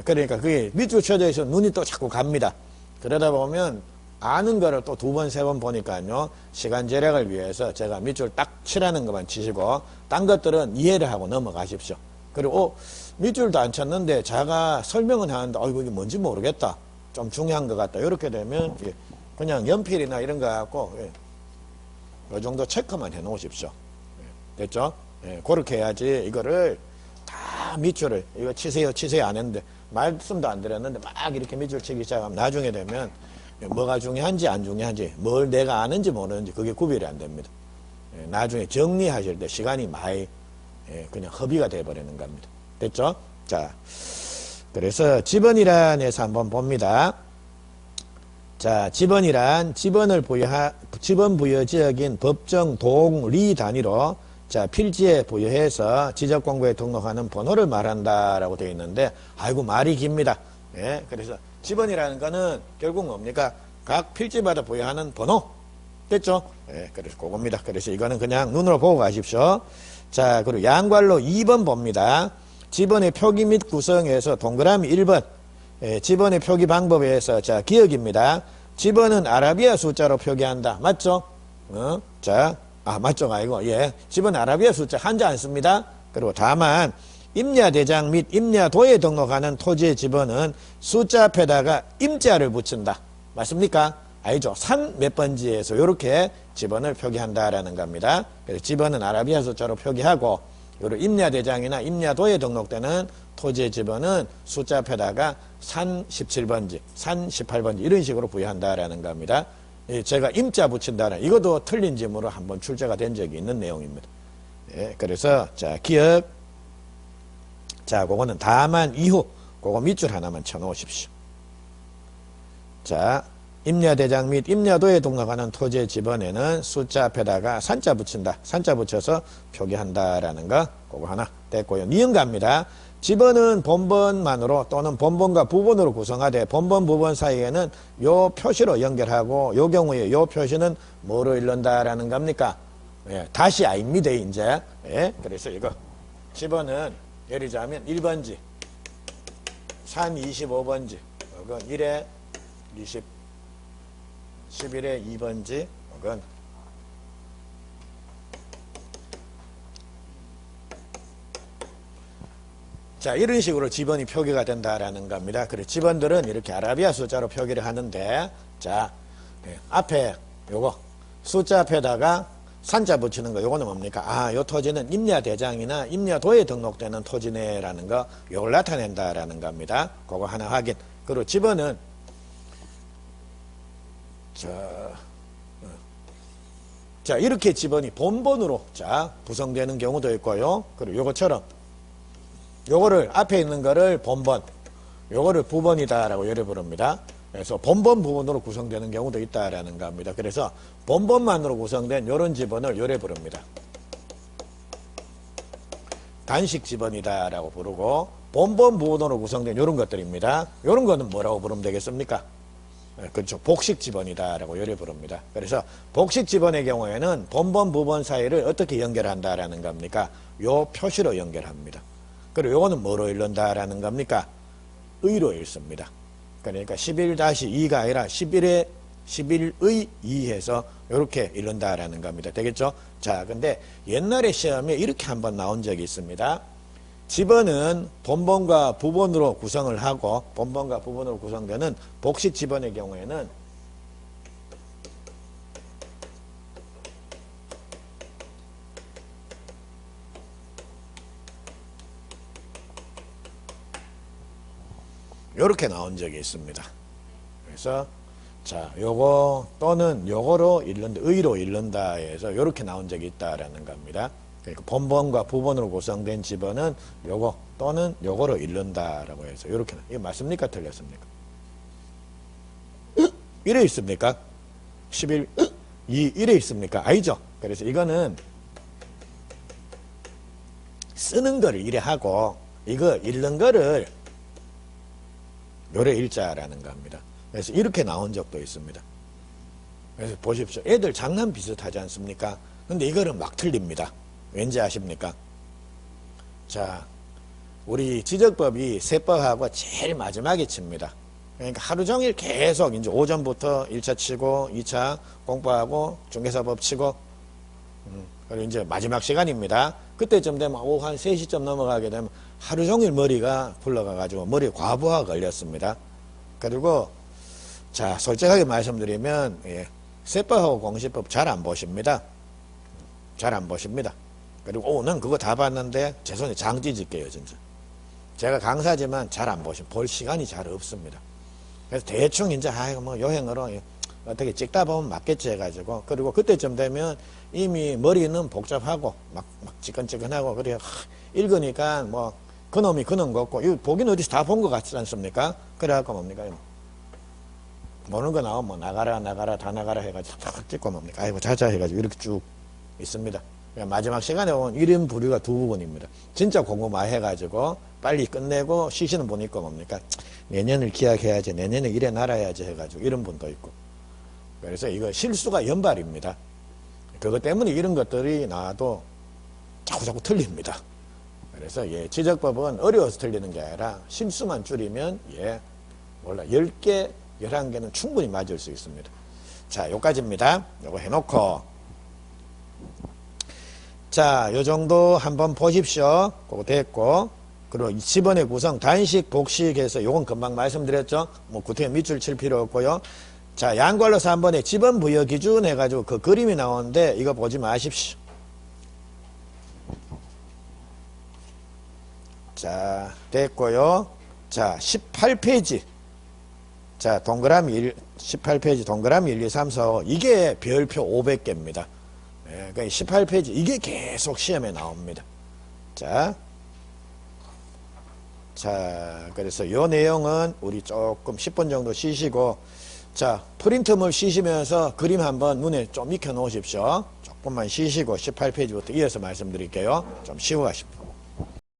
그러니까 그게 밑줄 쳐져 있어 눈이 또 자꾸 갑니다. 그러다 보면 아는 거를 또 두 번, 세 번 보니까요. 시간 절약을 위해서 제가 밑줄 딱 치라는 것만 치시고 딴 것들은 이해를 하고 넘어가십시오. 그리고 밑줄도 안 쳤는데 제가 설명은 하는데 이게 뭔지 모르겠다. 좀 중요한 것 같다. 이렇게 되면 그냥 연필이나 이런 거 갖고 이 정도 체크만 해 놓으십시오. 됐죠? 그렇게 해야지 이거를 다 밑줄을 이거 치세요 안 했는데 말씀도 안 드렸는데 막 이렇게 밑줄 치기 시작하면 나중에 되면 뭐가 중요한지 안 중요한지 뭘 내가 아는지 모르는지 그게 구별이 안 됩니다. 나중에 정리하실 때 시간이 많이 그냥 허비가 돼버리는 겁니다. 됐죠? 자, 그래서 지번이란에서 한번 봅니다. 자, 지번이란 지번 부여 지역인 법정 동리 단위로 자, 필지에 부여해서 지적공고에 등록하는 번호를 말한다라고 되어 있는데, 아이고, 말이 깁니다. 예, 그래서 지번이라는 거는 결국 뭡니까? 각 필지마다 부여하는 번호. 됐죠? 예, 그래서 그겁니다. 그래서 이거는 그냥 눈으로 보고 가십시오. 자, 그리고 양괄로 2번 봅니다. 지번의 표기 및 구성에서 동그라미 1번. 예, 지번의 표기 방법에서 자, 기억입니다. 지번은 아라비아 숫자로 표기한다. 맞죠? 자. 맞죠? 아이고, 예. 지번 아라비아 숫자 한자 안 씁니다. 그리고 다만, 임야대장 및 임야도에 등록하는 토지의 지번은 숫자 앞에다가 임자를 붙인다. 맞습니까? 알죠? 산 몇 번지에서 이렇게 지번을 표기한다라는 겁니다. 그래서 지번은 아라비아 숫자로 표기하고, 그리고 임야대장이나 임야도에 등록되는 토지의 지번은 숫자 앞에다가 산 17번지, 산 18번지 이런 식으로 부여한다라는 겁니다. 제가 임자 붙인다는 이것도 틀린 지문으로 한번 출제가 된 적이 있는 내용입니다. 예, 그래서 자, 기억. 자, 그거는 다만 이후 그거 밑줄 하나만 쳐 놓으십시오. 자, 임야대장 및 임야도에 등록하는 토지의 지번에는 숫자 앞에다가 산자 붙인다. 산자 붙여서 표기한다라는 거 그거 하나 됐고요. 니은 갑니다. 지번은 본번만으로 또는 본번과 부번으로 구성하되 본번, 부번 사이에는 요 표시로 연결하고 요 경우에 요 표시는 뭐로 이른다라는 겁니까? 예, 다시 아닙니다, 이제. 예, 그래서 이거. 지번은 예를 들자면 1번지, 산 25번지, 이건 1에 20, 11에 2번지, 이건 자, 이런 식으로 지번이 표기가 된다라는 겁니다. 그래, 지번들은 이렇게 아라비아 숫자로 표기를 하는데, 자, 앞에 요거, 숫자 앞에다가 산자 붙이는 거, 요거는 뭡니까? 요 토지는 임야대장이나 임야도에 등록되는 토지네라는 거, 요걸 나타낸다라는 겁니다. 그거 하나 확인. 그리고 지번은, 자, 이렇게 지번이 본번으로, 자, 구성되는 경우도 있고요. 그리고 요거처럼, 요거를 앞에 있는 거를 본번, 요거를 부번이다라고 예를 부릅니다. 그래서 본번 부번으로 구성되는 경우도 있다라는 겁니다. 그래서 본번만으로 구성된 요런 지번을 요래 부릅니다. 단식 지번이다라고 부르고 본번 부번으로 구성된 요런 것들입니다. 요런 거는 뭐라고 부르면 되겠습니까? 그렇죠. 복식 지번이다라고 요래 부릅니다. 그래서 복식 지번의 경우에는 본번 부번 사이를 어떻게 연결한다라는 겁니까? 요 표시로 연결합니다. 그리고 요거는 뭐로 읽는다라는 겁니까? 의로 읽습니다. 그러니까 11-2가 아니라 11의 2해서 이렇게 읽는다라는 겁니다. 되겠죠? 자, 근데 옛날에 시험에 이렇게 한번 나온 적이 있습니다. 지번은 본번과 부번으로 구성을 하고 본번과 부번으로 구성되는 복식 지번의 경우에는 요렇게 나온 적이 있습니다. 그래서 자, 요거 또는 요거로 읽는다, 의로 읽는다 해서 요렇게 나온 적이 있다라는 겁니다. 그러니까 본번과 부번으로 구성된 지번은 요거 또는 요거로 읽는다라고 해서 요렇게. 이거 맞습니까? 틀렸습니까? 이래 있습니까? 11, 2 이래 있습니까? 아니죠. 그래서 이거는 쓰는 거를 이래 하고 이거 읽는 거를 요래 일자라는 겁니다. 그래서 이렇게 나온 적도 있습니다. 그래서 보십시오. 애들 장난 비슷하지 않습니까? 근데 이거는 막 틀립니다. 왠지 아십니까? 자, 우리 지적법이 세법하고 제일 마지막에 칩니다. 그러니까 하루 종일 계속 이제 오전부터 1차 치고 2차 공부하고 중개사법 치고 그리고 이제 마지막 시간입니다. 그때쯤 되면 오후 한 3시쯤 넘어가게 되면 하루 종일 머리가 굴러가가지고 머리 과부하가 걸렸습니다. 그리고 자, 솔직하게 말씀드리면 세법하고 공시법 잘 안 보십니다. 잘 안 보십니다. 그리고 난 그거 다 봤는데 제 손에 장지 짓게요, 진짜. 제가 강사지만 잘 안 볼 시간이 잘 없습니다. 그래서 대충 이제 아이고 뭐 여행으로 어떻게 찍다 보면 맞겠지 해가지고, 그리고 그때쯤 되면 이미 머리는 복잡하고 막 찌끈찌끈하고 그래. 읽으니까 뭐 그놈이 그놈 같고, 이거 보긴 어디서 다 본 것 같지 않습니까? 그래갖고 뭡니까, 모르는 거 나오면 뭐 나가라 다 나가라 해가지고 탁 찍고 뭡니까, 아이고 자자 해가지고 이렇게 쭉 있습니다. 마지막 시간에 오면 1인 부류가 2부분입니다. 진짜 공부 많이 해가지고 빨리 끝내고 쉬시는 분이 있고 뭡니까, 내년을 기약해야지, 내년에 일해 날아야지 해가지고 이런 분도 있고. 그래서 이거 실수가 연발입니다. 그것 때문에 이런 것들이 나와도 자꾸자꾸 틀립니다. 그래서 지적법은 어려워서 틀리는 게 아니라 실수만 줄이면 10개 11개는 충분히 맞을 수 있습니다. 자, 요까지입니다. 요거 해놓고, 자, 요 정도 한번 보십시오. 그거 됐고, 그리고 10번의 구성, 단식, 복식해서 요건 금방 말씀드렸죠. 뭐 구태에 밑줄 칠 필요 없고요. 자, 양괄로서 3번에 지번 부여 기준 해가지고 그 그림이 나오는데 이거 보지 마십시오. 자, 됐고요. 자, 18페이지. 자, 동그라미 18페이지 동그라미 1, 2, 3, 4, 5. 이게 별표 500개입니다. 그러니까 18페이지 이게 계속 시험에 나옵니다. 자, 그래서 요 내용은 우리 조금 10분 정도 쉬시고, 자, 프린트물 쉬시면서 그림 한번 눈에 좀 익혀 놓으십시오. 조금만 쉬시고 18페이지부터 이어서 말씀드릴게요. 좀 쉬고 가십시오.